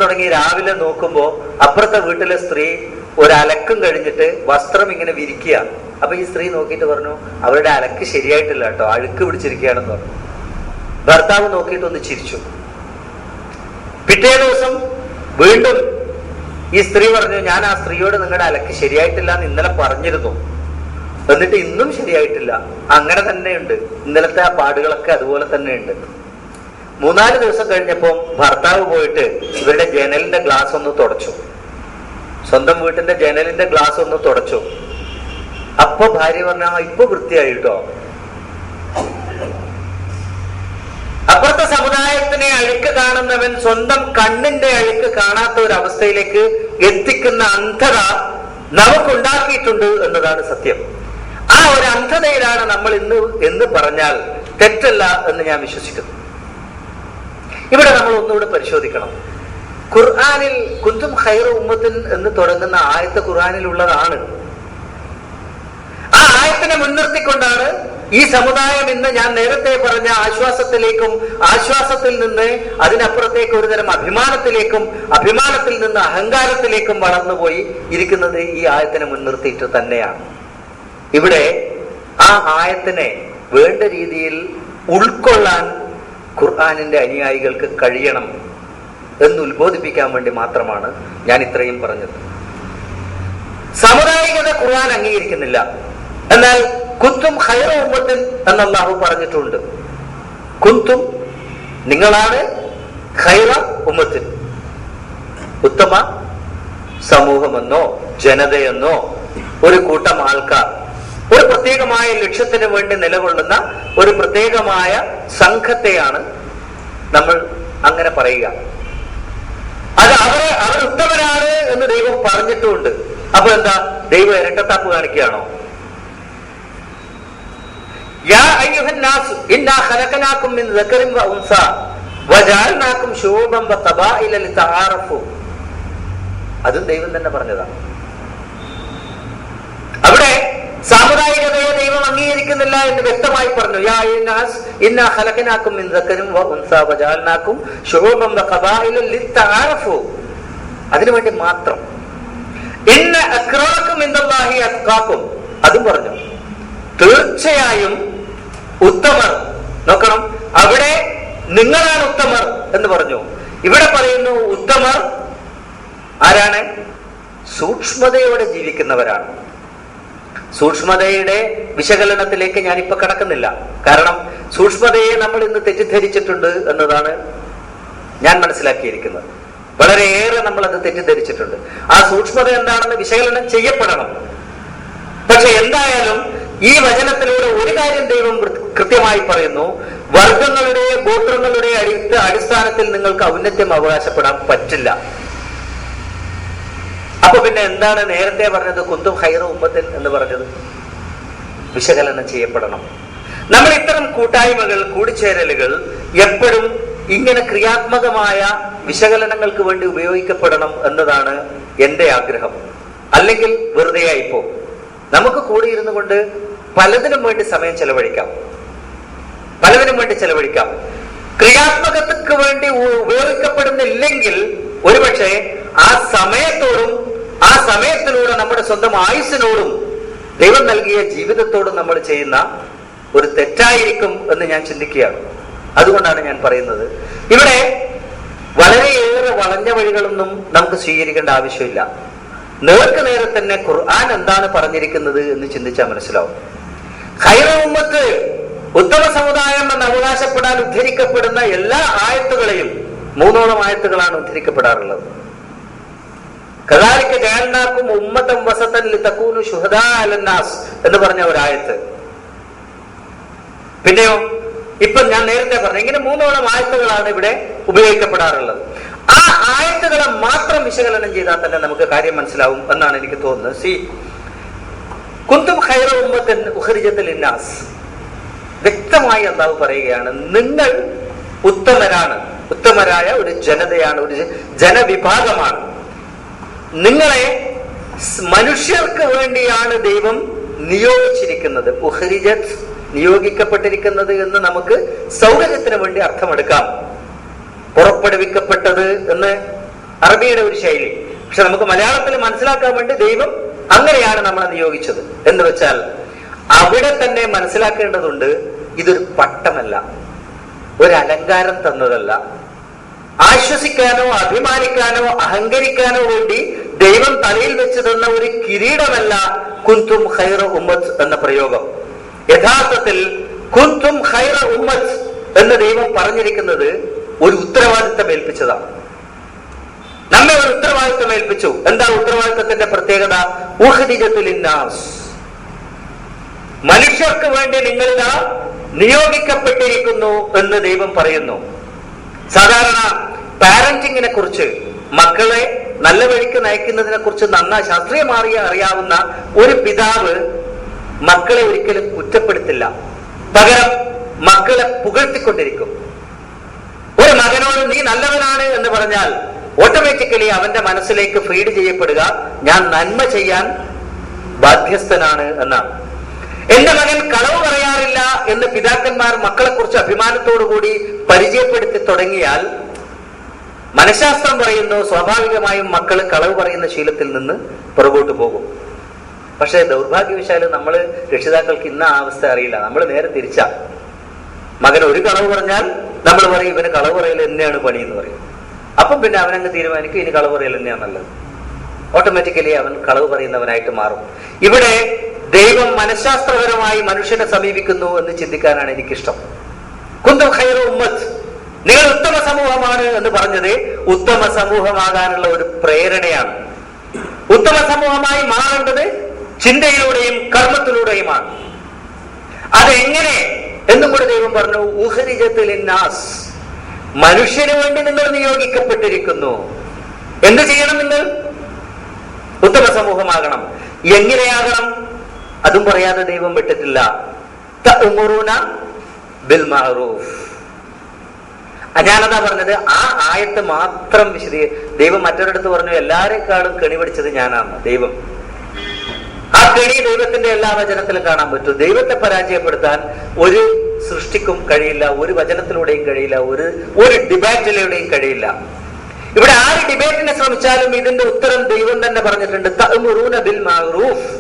തുടങ്ങി രാവിലെ നോക്കുമ്പോ അപ്പുറത്തെ വീട്ടിലെ സ്ത്രീ ഒരലക്കും കഴിഞ്ഞിട്ട് വസ്ത്രം ഇങ്ങനെ വിരിക്കുക. അപ്പൊ ഈ സ്ത്രീ നോക്കിയിട്ട് പറഞ്ഞു, അവരുടെ അലക്ക് ശരിയായിട്ടില്ല കേട്ടോ, അഴുക്ക് പിടിച്ചിരിക്കുകയാണെന്ന് പറഞ്ഞു. ഭർത്താവ് നോക്കിയിട്ട് ഒന്ന് ചിരിച്ചു. പിറ്റേ ദിവസം വീണ്ടും ഈ സ്ത്രീ പറഞ്ഞു, ഞാൻ ആ സ്ത്രീയോട് നിങ്ങളുടെ അലക്ക് ശരിയായിട്ടില്ല എന്ന് ഇന്നലെ പറഞ്ഞിരുന്നു, എന്നിട്ട് ഇന്നും ശരിയായിട്ടില്ല. അങ്ങനെ തന്നെയുണ്ട്, ഇന്നലത്തെ ആ പാടുകളൊക്കെ അതുപോലെ തന്നെയുണ്ട്. 3-4 ദിവസം കഴിഞ്ഞപ്പോൾ ഭർത്താവ് പോയിട്ട് ഇവരുടെ ജനലിന്റെ ഗ്ലാസ് ഒന്ന് തുടച്ചു, സ്വന്തം വീട്ടിന്റെ ജനലിന്റെ ഗ്ലാസ് ഒന്ന് തുടച്ചു. അപ്പൊ ഭാര്യ പറഞ്ഞ, ഇപ്പൊ വൃത്തിയായി കേട്ടോ. അപ്പുറത്തെ സമുദായത്തിനെ അഴുക്ക് കാണുന്നവൻ സ്വന്തം കണ്ണിന്റെ അഴുക്ക് കാണാത്ത ഒരു അവസ്ഥയിലേക്ക് എത്തിക്കുന്ന അന്ധത നമുക്കുണ്ടാക്കിയിട്ടുണ്ട് എന്നതാണ് സത്യം. ആ ഒരു അന്ധതയിലാണ് നമ്മൾ എന്ന് പറഞ്ഞാൽ തെറ്റല്ല എന്ന് ഞാൻ വിശ്വസിക്കുന്നു. ഇവിടെ നമ്മൾ ഒന്നുകൂടെ പരിശോധിക്കണം. ഖുർആനിൽ കുന്തും ഖൈറ ഉമ്മത്തിൻ എന്ന് തുടങ്ങുന്ന ആയത്ത് ഖുർആനിലുള്ളതാണ്. ആ ആയത്തിനെ മുൻനിർത്തിക്കൊണ്ടാണ് ഈ സമുദായം ഇന്ന് ഞാൻ നേരത്തെ പറഞ്ഞ ആശ്വാസത്തിലേക്കും ആശ്വാസത്തിൽ നിന്ന് അതിനപ്പുറത്തേക്ക് ഒരുതരം അഭിമാനത്തിലേക്കും അഭിമാനത്തിൽ നിന്ന് അഹങ്കാരത്തിലേക്കും വളർന്നുപോയി ഇരിക്കുന്നത് ഈ ആയത്തിനെ മുൻനിർത്തിയിട്ട് തന്നെയാണ്. ഇവിടെ ആ ആയത്തിനെ വേണ്ട രീതിയിൽ ഉൾക്കൊള്ളാൻ ഖുർആനിന്റെ അനുയായികൾക്ക് കഴിയണം എന്ന് ഉത്ബോധിപ്പിക്കാൻ വേണ്ടി മാത്രമാണ് ഞാൻ ഇത്രയും പറഞ്ഞത്. സാമുദായികത ഖുർആൻ അംഗീകരിക്കുന്നില്ല, എന്നാൽ കുന്തും ഖൈറ ഉമ്മത്തിൻ എന്ന് അല്ലാഹു പറഞ്ഞിട്ടുണ്ട്. കുന്തും, നിങ്ങളാണ്, ഖൈറ ഉമ്മത്തിൻ, ഉത്തമ സമൂഹമെന്നോ ജനതയെന്നോ ഒരു കൂട്ടം ആൾക്കാർ, ഒരു പ്രത്യേകമായ ലക്ഷ്യത്തിന് വേണ്ടി നിലകൊള്ളുന്ന ഒരു പ്രത്യേകമായ സംഘത്തെയാണ് നമ്മൾ അങ്ങനെ പറയുക. അത് അവർ ഉത്തമരാണ് എന്ന് ദൈവം പറഞ്ഞിട്ടുമുണ്ട്. അപ്പൊ എന്താ, ദൈവം ഇരട്ടത്താപ്പ് കാണിക്കുകയാണോ? യാ അയ്യുഹന്നാസ് ഇന്നാ ഖലഖനാകും മിൻ ദക്കരിൻ വ ഉൻസ വജഅൽനാകും ശുഊബൻ വ ഖബായില ലിതആറഫു. അതും ദൈവം തന്നെ പറഞ്ഞതാണ്. അവിടെ സാമുദായികതയെ ദൈവം അംഗീകരിക്കുന്നില്ല എന്ന് വ്യക്തമായി പറഞ്ഞു. യാ അയ്യുഹന്നാസ് ഇന്നാ ഖലഖനാകും മിൻ ദക്കരിൻ വ ഉൻസ വജഅൽനാകും ശുഊബൻ വ ഖബായില ലിതആറഫു. അതിനുവേണ്ടി മാത്രം. ഇന്ന അക്രമക്കും ഇൻദല്ലാഹി അത്ഖാക്കും, അതും പറഞ്ഞു. തീർച്ചയായും ഉത്തമർ, നോക്കണം, അവിടെ നിങ്ങളാണ് ഉത്തമർ എന്ന് പറഞ്ഞു. ഇവിടെ പറയുന്നു ഉത്തമർ ആരാണ്? സൂക്ഷ്മതയോടെ ജീവിക്കുന്നവരാണ്. സൂക്ഷ്മതയുടെ വിശകലനത്തിലേക്ക് ഞാനിപ്പോ കടക്കുന്നില്ല. കാരണം സൂക്ഷ്മതയെ നമ്മൾ ഇന്ന് തെറ്റിദ്ധരിച്ചിട്ടുണ്ട് എന്നതാണ് ഞാൻ മനസ്സിലാക്കിയിരിക്കുന്നത്. വളരെയേറെ നമ്മൾ അത് തെറ്റിദ്ധരിച്ചിട്ടുണ്ട്. ആ സൂക്ഷ്മത എന്താണെന്ന് വിശകലനം ചെയ്യപ്പെടണം. പക്ഷെ എന്തായാലും ഈ വചനത്തിലൂടെ ഒരു കാര്യം ദൈവം കൃത്യമായി പറയുന്നു, വർഗങ്ങളുടെ ഗോത്രങ്ങളുടെ അടിസ്ഥാനത്തിൽ നിങ്ങൾക്ക് ഔന്നത്യം അവകാശപ്പെടാൻ പറ്റില്ല. അപ്പൊ പിന്നെ എന്താണ് നേരത്തെ പറഞ്ഞത് കുന്തും ഖൈറ ഉമ്മത്തിൻ എന്ന് പറഞ്ഞത്? വിശകലനം ചെയ്യപ്പെടണം. നമ്മൾ ഇത്തരം കൂട്ടായ്മകൾ, കൂടിച്ചേരലുകൾ എപ്പോഴും ഇങ്ങനെ ക്രിയാത്മകമായ വിശകലനങ്ങൾക്ക് വേണ്ടി ഉപയോഗിക്കപ്പെടണം എന്നതാണ് എന്റെ ആഗ്രഹം. അല്ലെങ്കിൽ വെറുതെ ആയിപ്പോ നമുക്ക് കൂടിയിരുന്നു കൊണ്ട് പലതിനും വേണ്ടി സമയം ചെലവഴിക്കാം. ക്രിയാത്മകതയ്ക്ക് വേണ്ടി ഉപയോഗിക്കപ്പെടുന്നില്ലെങ്കിൽ ഒരുപക്ഷെ ആ സമയത്തോടും ആ സമയത്തിലൂടെ നമ്മുടെ സ്വന്തം ആയുസ്സിനോടും ദൈവം നൽകിയ ജീവിതത്തോടും നമ്മൾ ചെയ്യുന്ന ഒരു തെറ്റായിരിക്കും എന്ന് ഞാൻ ചിന്തിക്കുകയാണ്. അതുകൊണ്ടാണ് ഞാൻ പറയുന്നത്, ഇവിടെ വളരെയേറെ വളഞ്ഞ വഴികളൊന്നും നമുക്ക് സ്വീകരിക്കേണ്ട ആവശ്യമില്ല. നേർക്ക് നേരെ തന്നെ ഖുർആൻ എന്താണ് പറഞ്ഞിരിക്കുന്നത് എന്ന് ചിന്തിച്ചാൽ മനസ്സിലാവും. ഖൈറുൽ ഉമ്മത്ത്, ഉത്തമ സമുദായം എന്ന് അവകാശപ്പെടാൻ ഉദ്ധരിക്കപ്പെടുന്ന എല്ലാ ആയത്തുകളെയും 3 ആയത്തുകളാണ് ഉദ്ധരിക്കപ്പെടാറുള്ളത്. കദാലിക ജഅൽനാകും ഉമ്മതൻ വസതൻ ലിതകൂനു ശുഹദാ അലന്നാസ് എന്ന് പറഞ്ഞ ഒരു ആയത്ത്. പിന്നെയോ ഇപ്പൊ ഞാൻ നേരത്തെ പറഞ്ഞു, ഇങ്ങനെ 3 ആയത്തുകളാണ് ഇവിടെ ഉപയോഗിക്കപ്പെടാറുള്ളത്. ആ ആയത്തുകളെ മാത്രം വിശകലനം ചെയ്താൽ തന്നെ നമുക്ക് കാര്യം മനസ്സിലാവും എന്നാണ് എനിക്ക് തോന്നുന്നത്. കുന്തും ഖൈറ ഉമ്മത്തിൻ ഉഖ്രിജത് ലിന്നാസ്, വ്യക്തമായി അല്ലാഹു പറയുകയാണ്, നിങ്ങൾ ഉത്തമരായ ഒരു ജനതയാണ്, ഒരു ജനവിഭാഗമാണ്. നിങ്ങളെ മനുഷ്യർക്ക് വേണ്ടിയാണ് ദൈവം നിയോഗിച്ചിരിക്കുന്നത്. ഉഖ്രിജത്, നിയോഗിക്കപ്പെട്ടിരിക്കുന്നത് എന്ന് നമുക്ക് സൗകര്യത്തിന് വേണ്ടി അർത്ഥമെടുക്കാം. പുറപ്പെടുവിക്കപ്പെട്ടത് എന്ന് അറബിയുടെ ഒരു ശൈലി. പക്ഷെ നമുക്ക് മലയാളത്തിൽ മനസ്സിലാക്കാൻ വേണ്ടി ദൈവം അങ്ങനെയാണ് നമ്മളെ നിയോഗിച്ചത് എന്ന് വെച്ചാൽ അവിടെ തന്നെ മനസ്സിലാക്കേണ്ടതുണ്ട്, ഇതൊരു പട്ടമല്ല, ഒരു അലങ്കാരം തന്നതല്ല, ആശ്വസിക്കാനോ അഭിമാനിക്കാനോ അഹങ്കരിക്കാനോ വേണ്ടി ദൈവം തലയിൽ വെച്ച് തന്ന ഒരു കിരീടമല്ല കുന്തും ഖൈറ ഉമ്മത്ത് എന്ന പ്രയോഗം. യഥാർത്ഥത്തിൽ കുന്തും ഖൈറ ഉമ്മത്ത് എന്ന് ദൈവം പറഞ്ഞിരിക്കുന്നത് ഒരു ഉത്തരവാദിത്തം ഏൽപ്പിച്ചതാണ്. നമ്മെ ഒരു ഉത്തരവാദിത്തം ഏൽപ്പിച്ചു. എന്താ ഉത്തരവാദിത്തത്തിന്റെ പ്രത്യേകത? ഉഖ്രിജത് ലിന്നാസ്, മനുഷ്യർക്ക് വേണ്ടി നിങ്ങളിതാ നിയോഗിക്കപ്പെട്ടിരിക്കുന്നു എന്ന് ദൈവം പറയുന്നു. സാധാരണ പാരന്റിങ്ങിനെ കുറിച്ച്, മക്കളെ നല്ല വഴിക്ക് നയിക്കുന്നതിനെ കുറിച്ച് നന്നായി ശാസ്ത്രീയമായി അറിയാവുന്ന ഒരു പിതാവ് മക്കളെ ഒരിക്കലും കുറ്റപ്പെടുത്തില്ല, പകരം മക്കളെ പുകഴ്ത്തിക്കൊണ്ടിരിക്കും. ഒരു മകനോട് നീ നല്ലവനാണ് എന്ന് പറഞ്ഞാൽ ഓട്ടോമാറ്റിക്കലി അവന്റെ മനസ്സിലേക്ക് ഫീഡ് ചെയ്യപ്പെടുക, ഞാൻ നന്മ ചെയ്യാൻ ബാധ്യസ്ഥനാണ് എന്നാണ്. എന്റെ മകൻ കളവ് പറയാറില്ല എന്ന് പിതാക്കന്മാർ മക്കളെ കുറിച്ച് അഭിമാനത്തോടു കൂടി പരിചയപ്പെടുത്തി തുടങ്ങിയാൽ മനഃശാസ്ത്രം പറയുന്നു, സ്വാഭാവികമായും മക്കൾ കളവ് പറയുന്ന ശീലത്തിൽ നിന്ന് പുറകോട്ട് പോകും. പക്ഷെ ദൗർഭാഗ്യവശാല് നമ്മള് രക്ഷിതാക്കൾക്ക് ഇന്ന അവസ്ഥ അറിയില്ല. നമ്മൾ നേരെ തിരിച്ചാ, മകൻ ഒരു കളവ് പറഞ്ഞാൽ നമ്മൾ പറയും ഇവന് കളവ് പറയൽ തന്നെയാണ് പണി എന്ന് പറയും. അപ്പം പിന്നെ അവനങ്ങ് തീരുമാനിക്കും ഇനി കളവ് പറയൽ തന്നെയാണ് നല്ലത്. ഓട്ടോമാറ്റിക്കലി അവൻ കളവ് പറയുന്നവനായിട്ട് മാറും. ഇവിടെ ദൈവം മനഃശാസ്ത്രപരമായി മനുഷ്യനെ സമീപിക്കുന്നു എന്ന് ചിന്തിക്കാനാണ് എനിക്കിഷ്ടം. കുന്തും ഖൈറ ഉമ്മത്ത്, നിങ്ങൾ ഉത്തമ സമൂഹമാണ് എന്ന് പറഞ്ഞത് ഉത്തമ സമൂഹമാകാനുള്ള ഒരു പ്രേരണയാണ്. ഉത്തമ സമൂഹമായി മാറേണ്ടത് ചിന്തയിലൂടെയും കർമ്മത്തിലൂടെയുമാണ്. അതെങ്ങനെ എന്നും കൂടെ ദൈവം പറഞ്ഞു, ഉഖ്രിജത് ലിന്നാസ്, മനുഷ്യന് വേണ്ടി നിങ്ങൾ നിയോഗിക്കപ്പെട്ടിരിക്കുന്നു. എന്ത് ചെയ്യണം? നിങ്ങൾ ഉത്തമ സമൂഹമാകണം. എങ്ങനെയാകണം? അതും പറയാതെ ദൈവം വിട്ടിട്ടില്ല. തഅ്മുറൂന ബിൽ മഅറൂഫ്. ഞാനതാ പറഞ്ഞത്, ആ ആയത്ത് മാത്രം ദൈവം മറ്റൊരിടത്ത് പറഞ്ഞു എല്ലാരെക്കാളും കെണി പിടിച്ചത് ഞാനാണ് ദൈവം. ആ കെണി ദൈവത്തിന്റെ എല്ലാ വചനത്തിലും കാണാൻ പറ്റും. ദൈവത്തെ പരാജയപ്പെടുത്താൻ ഒരു സൃഷ്ടിക്കും കഴിയില്ല, ഒരു വചനത്തിലൂടെയും കഴിയില്ല, ഒരു ഡിബേറ്റിലൂടെയും കഴിയില്ല. ഇവിടെ ആര് ഡിബേറ്റിനെ ശ്രമിച്ചാലും ഇതിന്റെ ഉത്തരം ദൈവം തന്നെ പറഞ്ഞിട്ടുണ്ട്, തഅ്മുറൂന ബിൽ മഅറൂഫ്.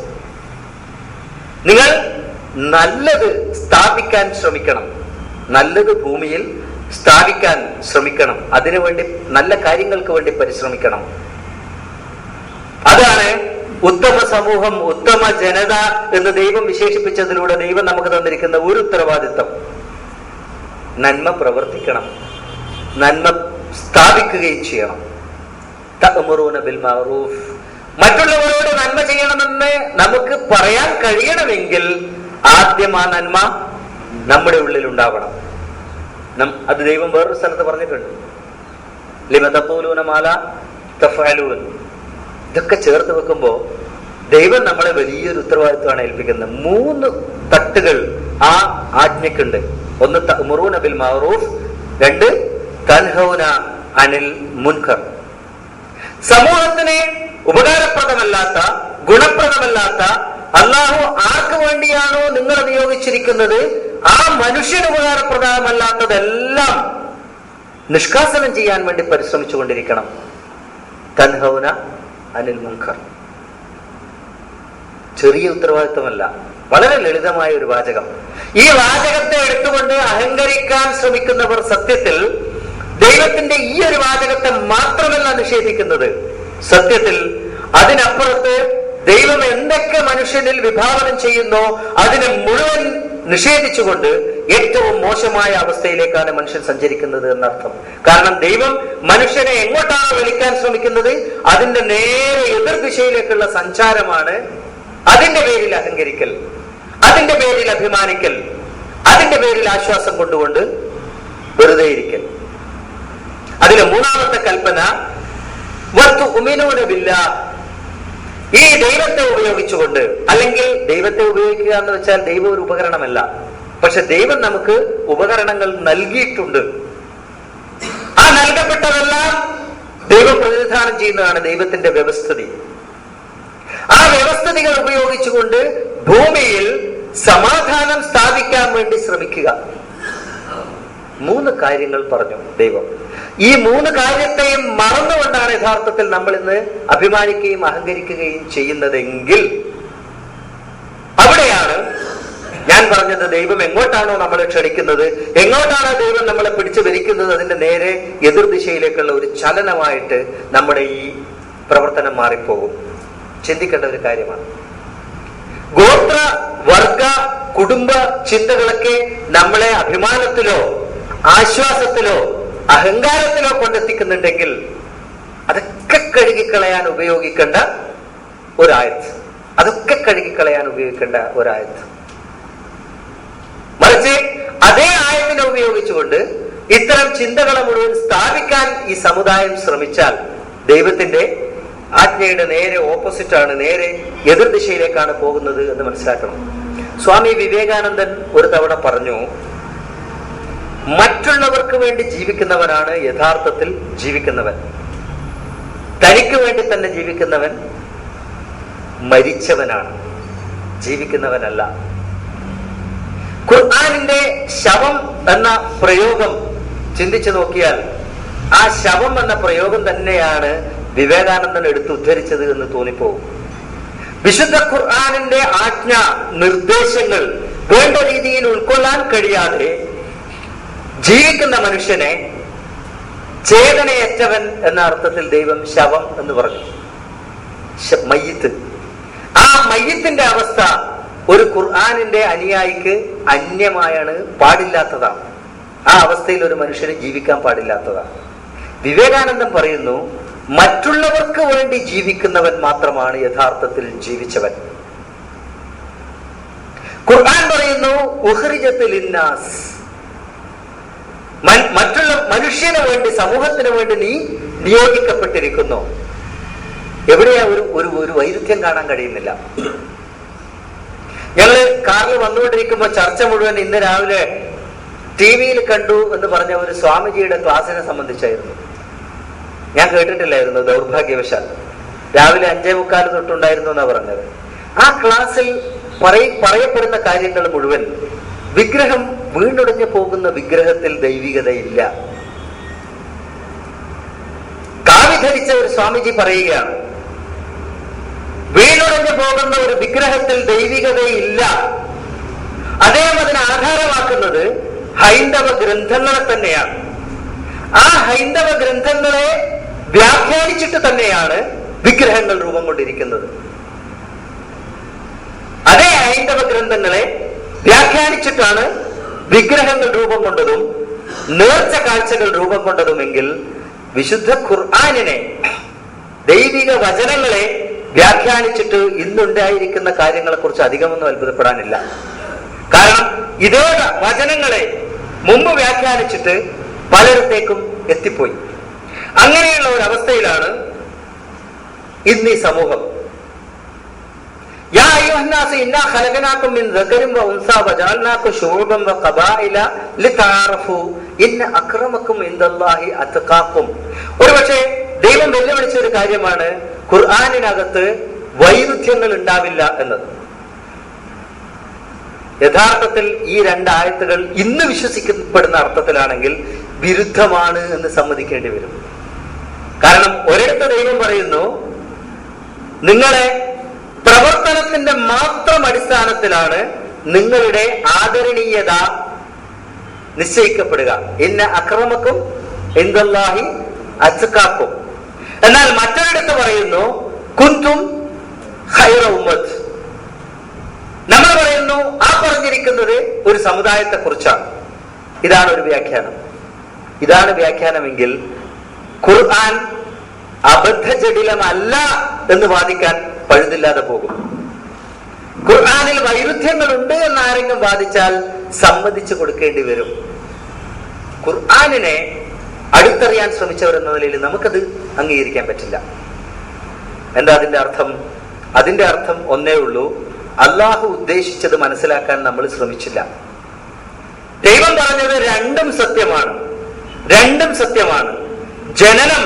നിങ്ങൾ നല്ലത് സ്ഥാപിക്കാൻ ശ്രമിക്കണം, നല്ലത് ഭൂമിയിൽ സ്ഥാപിക്കാൻ ശ്രമിക്കണം, അതിനുവേണ്ടി നല്ല കാര്യങ്ങൾക്ക് വേണ്ടി പരിശ്രമിക്കണം. അതാണ് ഉത്തമ സമൂഹം, ഉത്തമ ജനത എന്ന് ദൈവം വിശേഷിപ്പിച്ചതിലൂടെ ദൈവം നമുക്ക് തന്നിരിക്കുന്ന ഒരു ഉത്തരവാദിത്തം. നന്മ പ്രവർത്തിക്കണം, നന്മ സ്ഥാപിക്കുകയും ചെയ്യണം. തഅ്മുറൂന ബിൽ മഅറൂഫ്. മറ്റുള്ളവരോട് നന്മ ചെയ്യണമെന്ന് നമുക്ക് പറയാൻ കഴിയണമെങ്കിൽ ആദ്യം ആ നന്മ നമ്മുടെ ഉള്ളിൽ ഉണ്ടാവണം. അത് ദൈവം വേറൊരു സ്ഥലത്ത് പറഞ്ഞിട്ടുണ്ട്, ലിമ തഖൂലൂന മാ ലാ തഫഅലൂൻ. ഇതൊക്കെ ചേർത്ത് വെക്കുമ്പോൾ ദൈവം നമ്മളെ വലിയൊരു ഉത്തരവാദിത്വമാണ് ഏൽപ്പിക്കുന്നത്. 3 തട്ടുകൾ ആ ആജ്ഞക്കുണ്ട്. 1 തഅ്മുറൂന ബിൽ മഅറൂഫ്, 2 തൻഹൗന അനിൽ മുൻകർ. സമൂഹത്തിന് ഉപകാരപ്രദമല്ലാത്ത, ഗുണപ്രദമല്ലാത്ത അള്ളാഹു ആർക്ക് വേണ്ടിയാണോ നിങ്ങളെ നിയോഗിച്ചിരിക്കുന്നത് ആ മനുഷ്യന് ഉപകാരപ്രദമല്ലാത്തതെല്ലാം നിഷ്കാസനം ചെയ്യാൻ വേണ്ടി പരിശ്രമിച്ചു കൊണ്ടിരിക്കണം. തൻഹൗന അനിൽ മുൻകർ. ചെറിയ ഉത്തരവാദിത്വമല്ല, വളരെ ലളിതമായ ഒരു വാചകം. ഈ വാചകത്തെ എടുത്തുകൊണ്ട് അഹങ്കരിക്കാൻ ശ്രമിക്കുന്നവർ സത്യത്തിൽ ദൈവത്തിന്റെ ഈ ഒരു വാചകത്തെ മാത്രമല്ല നിഷേധിക്കുന്നത്, സത്യത്തിൽ അതിനപ്പുറത്ത് ദൈവം എന്തൊക്കെ മനുഷ്യനിൽ വിഭാവനം ചെയ്യുന്നോ അതിനെ മുഴുവൻ നിഷേധിച്ചുകൊണ്ട് ഏറ്റവും മോശമായ അവസ്ഥയിലേക്കാണ് മനുഷ്യൻ സഞ്ചരിക്കുന്നത് എന്നർത്ഥം. കാരണം ദൈവം മനുഷ്യനെ എങ്ങോട്ടാണ് വലിക്കാൻ ശ്രമിക്കുന്നത് അതിന്റെ നേരെ എതിർദിശയിലേക്കുള്ള സഞ്ചാരമാണ്. അതിന്റെ പേരിൽ അഹങ്കരിക്കൽ, അതിന്റെ പേരിൽ അഭിമാനിക്കൽ, അതിന്റെ പേരിൽ ആശ്വാസം കൊണ്ടുകൊണ്ട് വെറുതെ ഇരിക്കൽ. അതിലെ മൂന്നാമത്തെ കൽപ്പന വതുഉമിനൂന ബില്ലാഹ്. ഈ ദൈവത്തെ ഉപയോഗിച്ചുകൊണ്ട്, അല്ലെങ്കിൽ ദൈവത്തെ ഉപയോഗിക്കുക എന്ന് വെച്ചാൽ ദൈവം ഒരു ഉപകരണമല്ല, പക്ഷെ ദൈവം നമുക്ക് ഉപകരണങ്ങൾ നൽകിയിട്ടുണ്ട്. ആ നൽകപ്പെട്ടതെല്ലാം ദൈവം പ്രതിനിധാനം ചെയ്യുന്നതാണ് ദൈവത്തിന്റെ വ്യവസ്ഥിതി. ആ വ്യവസ്ഥിതികൾ ഉപയോഗിച്ചുകൊണ്ട് ഭൂമിയിൽ സമാധാനം സ്ഥാപിക്കാൻ വേണ്ടി ശ്രമിക്കുക. 3 കാര്യങ്ങൾ പറഞ്ഞു ദൈവം. ഈ 3 കാര്യത്തെയും മറന്നുകൊണ്ടാണ് യഥാർത്ഥത്തിൽ നമ്മൾ ഇന്ന് അഭിമാനിക്കുകയും അഹങ്കരിക്കുകയും ചെയ്യുന്നതെങ്കിൽ അവിടെയാണ് ഞാൻ പറഞ്ഞത്, ദൈവം എങ്ങോട്ടാണോ നമ്മളെ ക്ഷണിക്കുന്നത്, എങ്ങോട്ടാണോ ദൈവം നമ്മളെ പിടിച്ചു വലിക്കുന്നത്, അതിന്റെ നേരെ എതിർദിശയിലേക്കുള്ള ഒരു ചലനമായിട്ട് നമ്മുടെ ഈ പ്രവർത്തനം മാറിപ്പോകും. ചിന്തിക്കേണ്ട ഒരു കാര്യമാണ്. ഗോത്ര, വർഗ, കുടുംബ ചിന്തകളൊക്കെ നമ്മളെ അഭിമാനത്തിലോ ആശ്വാസത്തിലോ അഹങ്കാരത്തിലോ കൊണ്ടെത്തിക്കുന്നുണ്ടെങ്കിൽ അതൊക്കെ കഴുകിക്കളയാൻ ഉപയോഗിക്കേണ്ട ഒരായത്ത്, അതൊക്കെ കഴുകിക്കളയാൻ ഉപയോഗിക്കേണ്ട ഒരായത്ത്. മറിച്ച് അതേ ആയത്തിനെ ഉപയോഗിച്ചുകൊണ്ട് ഇത്തരം ചിന്തകളെ മുഴുവൻ സ്ഥാപിക്കാൻ ഈ സമുദായം ശ്രമിച്ചാൽ ദൈവത്തിന്റെ ആജ്ഞയുടെ നേരെ ഓപ്പോസിറ്റാണ്, നേരെ എതിർദിശയിലേക്കാണ് പോകുന്നത് എന്ന് മനസ്സിലാക്കണം. സ്വാമി വിവേകാനന്ദൻ ഒരു തവണ പറഞ്ഞു, മറ്റുള്ളവർക്ക് വേണ്ടി ജീവിക്കുന്നവനാണ് യഥാർത്ഥത്തിൽ ജീവിക്കുന്നവൻ. തനിക്ക് വേണ്ടി തന്നെ ജീവിക്കുന്നവൻ മരിച്ചവനാണ്, ജീവിക്കുന്നവനല്ല. ഖുർആനിന്റെ ശവം എന്ന പ്രയോഗം ചിന്തിച്ചു നോക്കിയാൽ ആ ശവം എന്ന പ്രയോഗം തന്നെയാണ് വിവേകാനന്ദൻ എടുത്ത് ഉദ്ധരിച്ചത് എന്ന് തോന്നിപ്പോകും. വിശുദ്ധ ഖുർആനിന്റെ ആജ്ഞ, നിർദ്ദേശങ്ങൾ വേണ്ട രീതിയിൽ ഉൾക്കൊള്ളാൻ കഴിയാതെ ജീവിക്കുന്ന മനുഷ്യനെ ചേതനയറ്റവൻ എന്ന അർത്ഥത്തിൽ ദൈവം ശവം എന്ന് പറഞ്ഞു. മയ്യിത്ത്. ആ മയ്യിത്തിന്റെ അവസ്ഥ ഒരു ഖുർആനിന്റെ അനുയായിക്ക് അന്യമായാണ്, പാടില്ലാത്തതാണ്. ആ അവസ്ഥയിൽ ഒരു മനുഷ്യന് ജീവിക്കാൻ പാടില്ലാത്തതാണ്. വിവേകാനന്ദൻ പറയുന്നു, മറ്റുള്ളവർക്ക് വേണ്ടി ജീവിക്കുന്നവൻ മാത്രമാണ് യഥാർത്ഥത്തിൽ ജീവിച്ചവൻ. ഖുർആൻ പറയുന്നു, ഉഖ്രിജത്ത് ലിന്നാസ്, മറ്റുള്ള മനുഷ്യന് വേണ്ടി, സമൂഹത്തിന് വേണ്ടി നീ നിയോഗിക്കപ്പെട്ടിരിക്കുന്നു. എവിടെയാ ഒരു വൈരുദ്ധ്യം കാണാൻ കഴിയുന്നില്ല. ഞങ്ങള് കാറിൽ വന്നുകൊണ്ടിരിക്കുമ്പോ ചർച്ച മുഴുവൻ ഇന്ന് രാവിലെ ടിവിയിൽ കണ്ടു എന്ന് പറഞ്ഞ ഒരു സ്വാമിജിയുടെ ക്ലാസ്സിനെ സംബന്ധിച്ചായിരുന്നു. ഞാൻ കേട്ടിട്ടില്ലായിരുന്നു, ദൗർഭാഗ്യവശാൽ. രാവിലെ 5:45 തൊട്ടുണ്ടായിരുന്നു എന്നാ പറഞ്ഞത്. ആ ക്ലാസ്സിൽ പറയപ്പെടുന്ന കാര്യങ്ങൾ മുഴുവൻ വിഗ്രഹം, വീണുടഞ്ഞു പോകുന്ന വിഗ്രഹത്തിൽ ദൈവികതയില്ല. കാവി ധരിച്ച ഒരു സ്വാമിജി പറയുകയാണ്, വീണുടഞ്ഞു പോകുന്ന ഒരു വിഗ്രഹത്തിൽ ദൈവികതയില്ല. അദ്ദേഹം അതിന് ആധാരമാക്കുന്നത് ഹൈന്ദവ ഗ്രന്ഥങ്ങളെ തന്നെയാണ്. ആ ഹൈന്ദവ ഗ്രന്ഥങ്ങളെ വ്യാഖ്യാനിച്ചിട്ട് തന്നെയാണ് വിഗ്രഹങ്ങൾ രൂപം കൊണ്ടിരിക്കുന്നത്. അതേ ഹൈന്ദവ ഗ്രന്ഥങ്ങളെ വ്യാഖ്യാനിച്ചിട്ടാണ് വിഗ്രഹങ്ങൾ രൂപം കൊണ്ടതും നേർച്ച കാഴ്ചകൾ രൂപം കൊണ്ടതുമെങ്കിൽ വിശുദ്ധ ഖുർആനിനെ, ദൈവിക വചനങ്ങളെ വ്യാഖ്യാനിച്ചിട്ട് ഇന്നുണ്ടായിരിക്കുന്ന കാര്യങ്ങളെ കുറിച്ച് അധികമൊന്നും അത്ഭുതപ്പെടാനില്ല. കാരണം ഇതേ വചനങ്ങളെ മുമ്പ് വ്യാഖ്യാനിച്ചിട്ട് പലയിടത്തേക്കും എത്തിപ്പോയി. അങ്ങനെയുള്ള ഒരു അവസ്ഥയിലാണ് ഇന്ന് ഈ സമൂഹം. യാ അയ്യുഹന്നാസ് ഇന്നാ ഖലഖനാകും മിൻ ദക്കരിൻ വ ഉൻസാ വജഅൽനാകും ശുഊബൻ വ ഖബായില ലിതഅറഫു ഇന്ന അക്രമക്കും ഇൻദല്ലാഹി അത്ഖാക്കും. ഒരുപക്ഷെ ദൈവം വെല്ലുവിളിച്ച ഒരു കാര്യമാണ് ഖുർആനിനകത്ത് വൈരുദ്ധ്യങ്ങൾ ഉണ്ടാവില്ല എന്നത്. യഥാർത്ഥത്തിൽ ഈ രണ്ടായത്തുകൾ ഇന്ന് വിശ്വസിക്കപ്പെടുന്ന അർത്ഥത്തിലാണെങ്കിൽ വിരുദ്ധമാണ് എന്ന് സമ്മതിക്കേണ്ടി വരും. കാരണം ഒരിടത്ത് ദൈവം പറയുന്നു, നിങ്ങളെ പ്രവർത്തനത്തിന്റെ മാത്രം അടിസ്ഥാനത്തിലാണ് നിങ്ങളുടെ ആദരണീയത നിശ്ചയിക്കപ്പെടുക. ഇന്ന അക്രമക്കും ഇൻദല്ലാഹി അത്ഖാക്കും. എന്നാൽ മറ്റൊരിടത്ത് പറയുന്നു കുന്തും ഖൈറ ഉമ്മത്ത്. നമ്മൾ പറയുന്നു ആ പറഞ്ഞിരിക്കുന്നത് ഒരു സമുദായത്തെ കുറിച്ചാണ്. ഇതാണ് ഒരു വ്യാഖ്യാനം. ഇതാണ് വ്യാഖ്യാനമെങ്കിൽ ഖുർആൻ അബദ്ധജടിലമല്ല എന്ന് വാദിക്കാൻ പഴുതില്ലാതെ പോകും. ഖുർആനിൽ വൈരുദ്ധ്യങ്ങളുണ്ട് എന്ന് ആരെങ്കിലും വാദിച്ചാൽ സമ്മതിച്ചു കൊടുക്കേണ്ടി വരും. ഖുർആനിനെ അടുത്തറിയാൻ ശ്രമിച്ചവർ എന്ന നിലയിൽ നമുക്കത് അംഗീകരിക്കാൻ പറ്റില്ല. എന്താ അതിന്റെ അർത്ഥം? അതിന്റെ അർത്ഥം ഒന്നേ ഉള്ളൂ, അള്ളാഹു ഉദ്ദേശിച്ചത് മനസ്സിലാക്കാൻ നമ്മൾ ശ്രമിച്ചില്ല. ദൈവം പറഞ്ഞത് രണ്ടും സത്യമാണ്, രണ്ടും സത്യമാണ്. ജനനം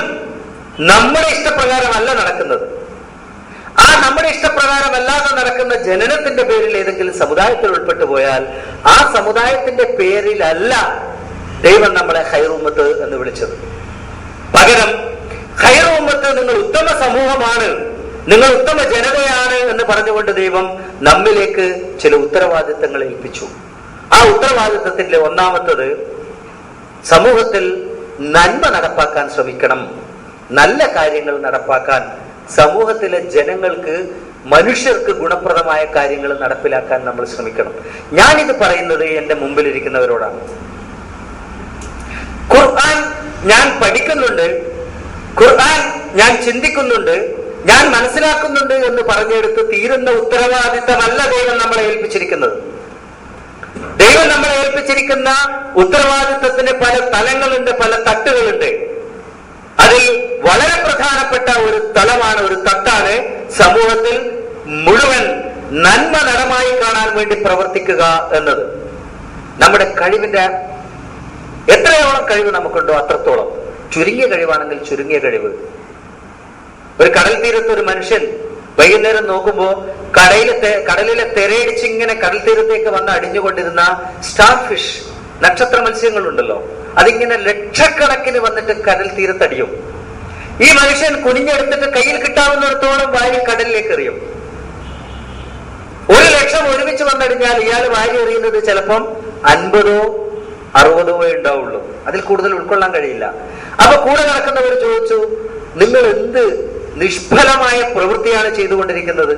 നമ്മുടെ ഇഷ്ടപ്രകാരമല്ല നടക്കുന്നത്. ആ നമ്മുടെ ഇഷ്ടപ്രകാരമല്ലാതെ നടക്കുന്ന ജനനത്തിന്റെ പേരിൽ ഏതെങ്കിലും സമുദായത്തിൽ ഉൾപ്പെട്ടു പോയാൽ ആ സമുദായത്തിന്റെ പേരിലല്ല ദൈവം നമ്മളെ ഖൈർ ഉമ്മത്ത് എന്ന് വിളിച്ചത്. പകരം ഖൈർ ഉമ്മത്ത്, നിങ്ങൾ ഉത്തമ സമൂഹമാണ്, നിങ്ങൾ ഉത്തമ ജനതയാണ് എന്ന് പറഞ്ഞുകൊണ്ട് ദൈവം നമ്മിലേക്ക് ചില ഉത്തരവാദിത്തങ്ങൾ ഏൽപ്പിച്ചു. ആ ഉത്തരവാദിത്തത്തിന്റെ ഒന്നാമത്തത്, സമൂഹത്തിൽ നന്മ നടപ്പാക്കാൻ ശ്രമിക്കണം, നല്ല കാര്യങ്ങൾ നടപ്പാക്കാൻ, സമൂഹത്തിലെ ജനങ്ങൾക്ക്, മനുഷ്യർക്ക് ഗുണപ്രദമായ കാര്യങ്ങൾ നടപ്പിലാക്കാൻ നമ്മൾ ശ്രമിക്കണം. ഞാനിത് പറയുന്നത് എന്റെ മുമ്പിലിരിക്കുന്നവരോടാണ്. ഖുർആൻ ഞാൻ പഠിക്കുന്നുണ്ട്, ഖുർആൻ ഞാൻ ചിന്തിക്കുന്നുണ്ട്, ഞാൻ മനസ്സിലാക്കുന്നുണ്ട് എന്ന് പറഞ്ഞെടുത്ത് തീരുന്ന ഉത്തരവാദിത്തമല്ല ദൈവം നമ്മളെ ഏൽപ്പിച്ചിരിക്കുന്നത്. ദൈവം നമ്മളെ ഏൽപ്പിച്ചിരിക്കുന്ന ഉത്തരവാദിത്തത്തിന് പല തലങ്ങളുണ്ട്, പല തട്ടുകളുണ്ട്. അതിൽ വളരെ പ്രധാനപ്പെട്ട ഒരു തലമാണ്, ഒരു തട്ടാണ് സമൂഹത്തിൽ മുഴുവൻ നന്മ നടമായി കാണാൻ വേണ്ടി പ്രവർത്തിക്കുക എന്നത്. നമ്മുടെ കഴിവിന്റെ എത്രയോളം കഴിവ് നമുക്കുണ്ടോ അത്രത്തോളം. ചുരുങ്ങിയ കഴിവാണെങ്കിൽ ചുരുങ്ങിയ കഴിവ്. ഒരു കടൽ തീരത്ത് ഒരു മനുഷ്യൻ വൈകുന്നേരം നോക്കുമ്പോ കടലിലെ തിരയടിച്ച് ഇങ്ങനെ കടൽ തീരത്തേക്ക് വന്ന് അടിഞ്ഞുകൊണ്ടിരുന്ന സ്റ്റാർ ഫിഷ്, നക്ഷത്ര മത്സ്യങ്ങളുണ്ടല്ലോ, അതിങ്ങനെ ലക്ഷക്കണക്കിന് വന്നിട്ട് കടൽ തീരത്തടിയും. ഈ മനുഷ്യൻ കുനിഞ്ഞെടുത്തിട്ട് കയ്യിൽ കിട്ടാവുന്നിടത്തോളം വാരി കടലിലേക്ക് എറിയും. 1,00,000 ഒരുമിച്ച് വന്നടിഞ്ഞാൽ ഇയാൾ വാരി എറിയുന്നത് ചിലപ്പം 50 or 60 ഉണ്ടാവുള്ളൂ. അതിൽ കൂടുതൽ ഉൾക്കൊള്ളാൻ കഴിയില്ല. അപ്പൊ കൂടെ നടക്കുന്നവർ ചോദിച്ചു, നിങ്ങൾ എന്ത് നിഷ്ഫലമായ പ്രവൃത്തിയാണ് ചെയ്തുകൊണ്ടിരിക്കുന്നത്?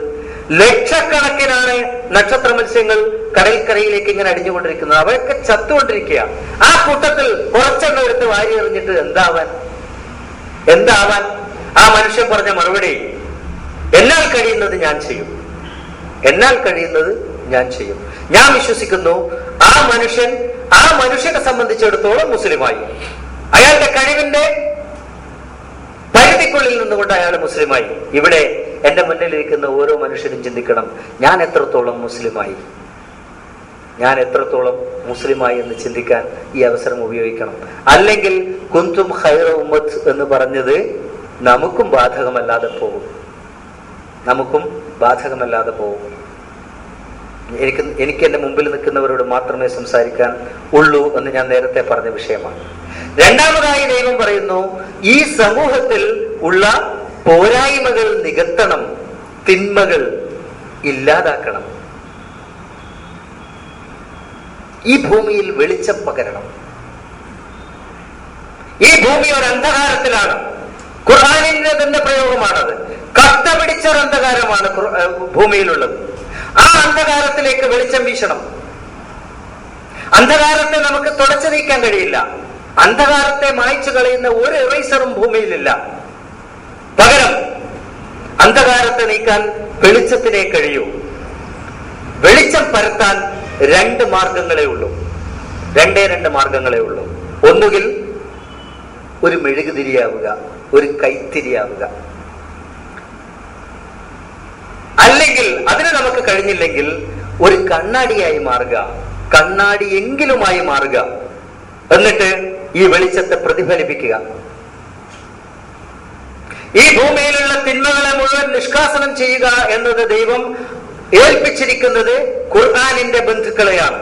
ലക്ഷക്കണക്കിനാണ് നക്ഷത്ര മത്സ്യങ്ങൾ കടൽക്കരയിലേക്ക് ഇങ്ങനെ അടിഞ്ഞുകൊണ്ടിരിക്കുന്നത്, അവയൊക്കെ ചത്തുകൊണ്ടിരിക്കുക. ആ കൂട്ടത്തിൽ കുറച്ചെണ്ണം എടുത്ത് വാരി എറിഞ്ഞിട്ട് എന്താവാൻ? ആ മനുഷ്യൻ പറഞ്ഞ മറുപടി, എന്നാൽ കഴിയുന്നത് ഞാൻ ചെയ്യും, എന്നാൽ കഴിയുന്നത് ഞാൻ ചെയ്യും. ഞാൻ വിശ്വസിക്കുന്നു ആ മനുഷ്യനെ സംബന്ധിച്ചിടത്തോളം മുസ്ലിമായി. അയാളുടെ കഴിവിന്റെ പരിധിക്കുള്ളിൽ നിന്നുകൊണ്ട് അയാൾ മുസ്ലിമായി. ഇവിടെ എന്റെ മുന്നിലിരിക്കുന്ന ഓരോ മനുഷ്യരും ചിന്തിക്കണം, ഞാൻ എത്രത്തോളം മുസ്ലിമായി, ഞാൻ എത്രത്തോളം മുസ്ലിമായി എന്ന് ചിന്തിക്കാൻ ഈ അവസരം ഉപയോഗിക്കണം. അല്ലെങ്കിൽ കുന്തും ഖൈറ ഉമ്മത്ത് എന്ന് പറഞ്ഞത് നമുക്കും ബാധകമല്ലാതെ പോകും, നമുക്കും ബാധകമല്ലാതെ പോകും. എനിക്ക് എന്റെ മുമ്പിൽ നിൽക്കുന്നവരോട് മാത്രമേ സംസാരിക്കാൻ ഉള്ളൂ എന്ന് ഞാൻ നേരത്തെ പറഞ്ഞ വിഷയമാണ്. രണ്ടാമതായി ദൈവം പറയുന്നു, ഈ സമൂഹത്തിൽ ഉള്ള പോരായ്മകൾ നികത്തണം, തിന്മകൾ ഇല്ലാതാക്കണം, ഈ ഭൂമിയിൽ വെളിച്ചം പകരണം. ഈ ഭൂമി ഒരു അന്ധകാരത്തിലാണ്. ഖുർആനിന്റെ തന്നെ പ്രയോഗമാണത്. കട്ട പിടിച്ചൊരു അന്ധകാരമാണ് ഭൂമിയിലുള്ളത്. ആ അന്ധകാരത്തിലേക്ക് വെളിച്ചം വീശണം. അന്ധകാരത്തെ നമുക്ക് തുടച്ചു നീക്കാൻ കഴിയില്ല. അന്ധകാരത്തെ മായ്ച്ചു കളയുന്ന ഒരു എറേസറും ഭൂമിയിലില്ല. പകരം അന്ധകാരത്തെ നീക്കാൻ വെളിച്ചത്തിനെ കഴിയൂ. വെളിച്ചം പരത്താൻ രണ്ട് മാർഗങ്ങളേ ഉള്ളൂ. രണ്ട് മാർഗങ്ങളേ ഉള്ളൂ. ഒന്നുകിൽ ഒരു മെഴുകുതിരിയാവുക, ഒരു കൈത്തിരിയാവുക. അല്ലെങ്കിൽ അതിന് നമുക്ക് കഴിഞ്ഞില്ലെങ്കിൽ ഒരു കണ്ണാടിയായി മാറുക, കണ്ണാടി എങ്കിലുമായി മാറുക. എന്നിട്ട് ഈ വെളിച്ചത്തെ പ്രതിഫലിപ്പിക്കുക. ഈ ഭൂമിയിലുള്ള തിന്മകളെ മുഴുവൻ നിഷ്കാസനം ചെയ്യുക എന്നത് ദൈവം ഏൽപ്പിച്ചിരിക്കുന്നത് ഖുർആനിന്റെ ബന്ധുക്കളെയാണ്,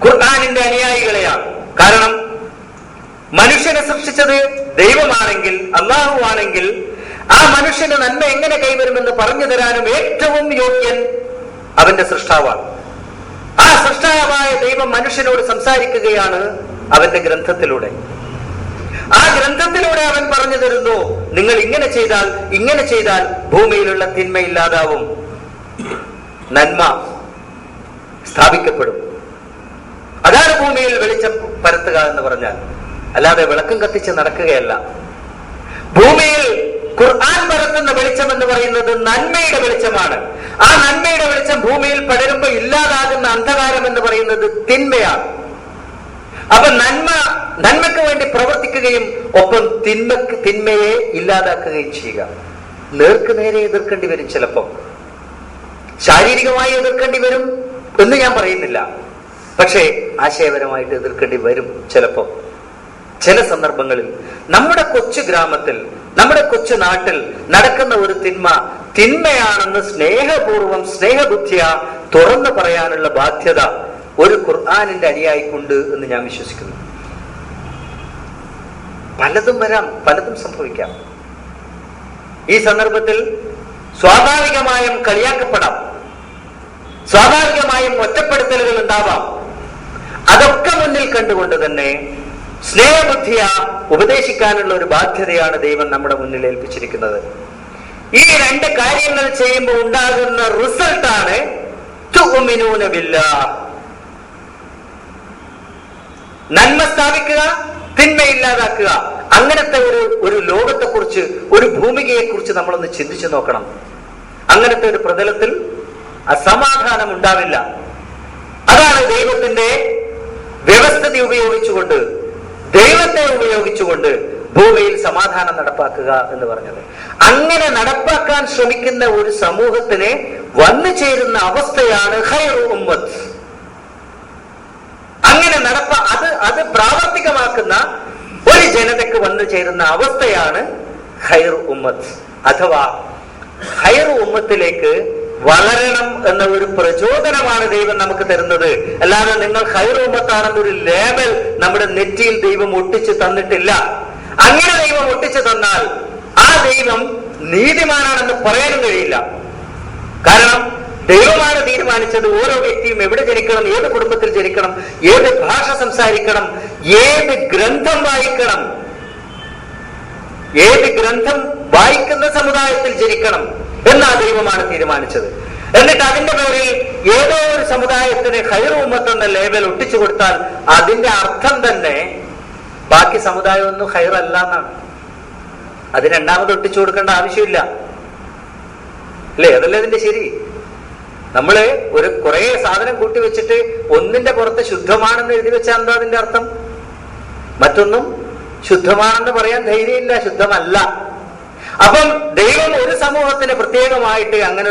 ഖുർആനിന്റെ അനുയായികളെയാണ്. കാരണം മനുഷ്യനെ സൃഷ്ടിച്ചത് ദൈവമാണെങ്കിൽ, അള്ളാഹു ആണെങ്കിൽ, ആ മനുഷ്യന് നന്മ എങ്ങനെ കൈവരുമെന്ന് പറഞ്ഞു തരാനും ഏറ്റവും യോഗ്യൻ അവന്റെ സൃഷ്ടാവാണ്. ആ സൃഷ്ടാവായ ദൈവം മനുഷ്യനോട് സംസാരിക്കുകയാണ് അവന്റെ ഗ്രന്ഥത്തിലൂടെ. ആ ഗ്രന്ഥത്തിലൂടെ അവൻ പറഞ്ഞു തരുന്നു, നിങ്ങൾ ഇങ്ങനെ ചെയ്താൽ ഭൂമിയിലുള്ള തിന്മ ഇല്ലാതാവും, നന്മ സ്ഥാപിക്കപ്പെടും. അതാണ് ഭൂമിയിൽ വെളിച്ചം പരത്തുക എന്ന് പറഞ്ഞാൽ. അല്ലാതെ വിളക്കും കത്തിച്ച് നടക്കുകയല്ല. ഭൂമിയിൽ ഖുർആൻ പരത്തുന്ന വെളിച്ചം എന്ന് പറയുന്നത് നന്മയുടെ വെളിച്ചമാണ്. ആ നന്മയുടെ വെളിച്ചം ഭൂമിയിൽ പടരുമ്പോൾ ഇല്ലാതാകുന്ന അന്ധകാരം എന്ന് പറയുന്നത് തിന്മയാണ്. അപ്പൊ നന്മയ്ക്ക് വേണ്ടി പ്രവർത്തിക്കുകയും ഒപ്പം തിന്മയെ ഇല്ലാതാക്കുകയും ചെയ്യുക. നേർക്ക് നേരെ എതിർക്കേണ്ടി വരും, ചിലപ്പം ശാരീരികമായി എതിർക്കേണ്ടി വരും എന്ന് ഞാൻ പറയുന്നില്ല, പക്ഷേ ആശയപരമായിട്ട് എതിർക്കേണ്ടി വരും ചിലപ്പോൾ. ചില സന്ദർഭങ്ങളിൽ നമ്മുടെ കൊച്ചു ഗ്രാമത്തിൽ, നമ്മുടെ കൊച്ചു നാട്ടിൽ നടക്കുന്ന ഒരു തിന്മയാണെന്ന് സ്നേഹപൂർവം, സ്നേഹബുദ്ധിയ തുറന്നു പറയാനുള്ള ബാധ്യത ഒരു ഖുർആനിന്റെ അനുയായിക്കുണ്ട് എന്ന് ഞാൻ വിശ്വസിക്കുന്നു. പലതും വരാം, പലതും സംഭവിക്കാം. ഈ സന്ദർഭത്തിൽ സ്വാഭാവികമായും കളിയാക്കപ്പെടാം, സ്വാഭാവികമായും ഒറ്റപ്പെടുത്തലുകൾ ഉണ്ടാവാം. അതൊക്കെ മുന്നിൽ കണ്ടുകൊണ്ട് തന്നെ സ്നേഹബുദ്ധിയ ഉപദേശിക്കാനുള്ള ഒരു ബാധ്യതയാണ് ദൈവം നമ്മുടെ മുന്നിൽ ഏൽപ്പിച്ചിരിക്കുന്നത്. ഈ രണ്ട് കാര്യങ്ങൾ ചെയ്യുമ്പോൾ ഉണ്ടാകുന്ന റിസൾട്ടാണ് തുഅ്മിനൂന ബില്ലാഹ്, നന്മ സ്ഥാപിക്കുക, തിന്മ ഇല്ലാതാക്കുക. അങ്ങനത്തെ ഒരു ലോകത്തെ കുറിച്ച്, ഒരു ഭൂമികയെ കുറിച്ച് നമ്മളൊന്ന് ചിന്തിച്ചു നോക്കണം. അങ്ങനത്തെ ഒരു പ്രതലത്തിൽ അസമാധാനം ഉണ്ടാവില്ല. അതാണ് ദൈവത്തിന്റെ വ്യവസ്ഥിതി ഉപയോഗിച്ചുകൊണ്ട്, ദൈവത്തെ ഉപയോഗിച്ചുകൊണ്ട് ഭൂമിയിൽ സമാധാനം നടപ്പാക്കുക എന്ന് പറഞ്ഞത്. അങ്ങനെ നടപ്പാക്കാൻ ശ്രമിക്കുന്ന ഒരു സമൂഹത്തിന് വന്നു ചേരുന്ന അവസ്ഥയാണ് ഖൈറു ഉമ്മത്ത്. അങ്ങനെ അത് പ്രാവർത്തികമാക്കുന്ന ഒരു ജനതയ്ക്ക് വന്നു ചേരുന്ന അവസ്ഥയാണ് ഖൈറു ഉമ്മത്ത്. അഥവാ ഖൈറു ഉമ്മത്തിലേക്ക് വളരണം എന്ന ഒരു പ്രചോദനമാണ് ദൈവം നമുക്ക് തരുന്നത്. അല്ലാതെ നിങ്ങൾ ഖൈറു ഉമ്മത്താണെന്നൊരു ലേബൽ നമ്മുടെ നെറ്റിയിൽ ദൈവം ഒട്ടിച്ച് തന്നിട്ടില്ല. അങ്ങനെ ദൈവം ഒട്ടിച്ചു തന്നാൽ ആ ദൈവം നീതിമാനാണെന്ന് പറയാനും കഴിയില്ല. കാരണം ദൈവമാണ് തീരുമാനിച്ചത് ഓരോ വ്യക്തിയും എവിടെ ജനിക്കണം, ഏത് കുടുംബത്തിൽ ജനിക്കണം, ഏത് ഭാഷ സംസാരിക്കണം, ഏത് ഗ്രന്ഥം വായിക്കണം, ഏത് ഗ്രന്ഥം വായിക്കുന്ന സമുദായത്തിൽ ജനിക്കണം എന്നാ ദൈവമാണ് തീരുമാനിച്ചത്. എന്നിട്ട് അതിന്റെ പേരിൽ ഏതോ ഒരു സമുദായത്തിന് ഖൈറു ഉമ്മത്ത് എന്ന ലേബൽ ഒട്ടിച്ചു കൊടുത്താൽ അതിന്റെ അർത്ഥം തന്നെ ബാക്കി സമുദായം ഒന്നും ഖൈറല്ല എന്നാണ്. അത് രണ്ടാമത് ഒട്ടിച്ചു കൊടുക്കേണ്ട ആവശ്യമില്ല, അല്ലേ? അതല്ലേ അതിന്റെ ശരി. നമ്മള് കുറെ സാധനം കൂട്ടി വെച്ചിട്ട് ഒന്നിന്റെ പുറത്ത് ശുദ്ധമാണെന്ന് എഴുതി വെച്ചാൽ എന്താ അതിന്റെ അർത്ഥം? മറ്റൊന്നും ശുദ്ധമാണെന്ന് പറയാൻ ധൈര്യമില്ല, ശുദ്ധമല്ല. അപ്പം ദൈവം ഒരു സമൂഹത്തിന് പ്രത്യേകമായിട്ട് അങ്ങനെ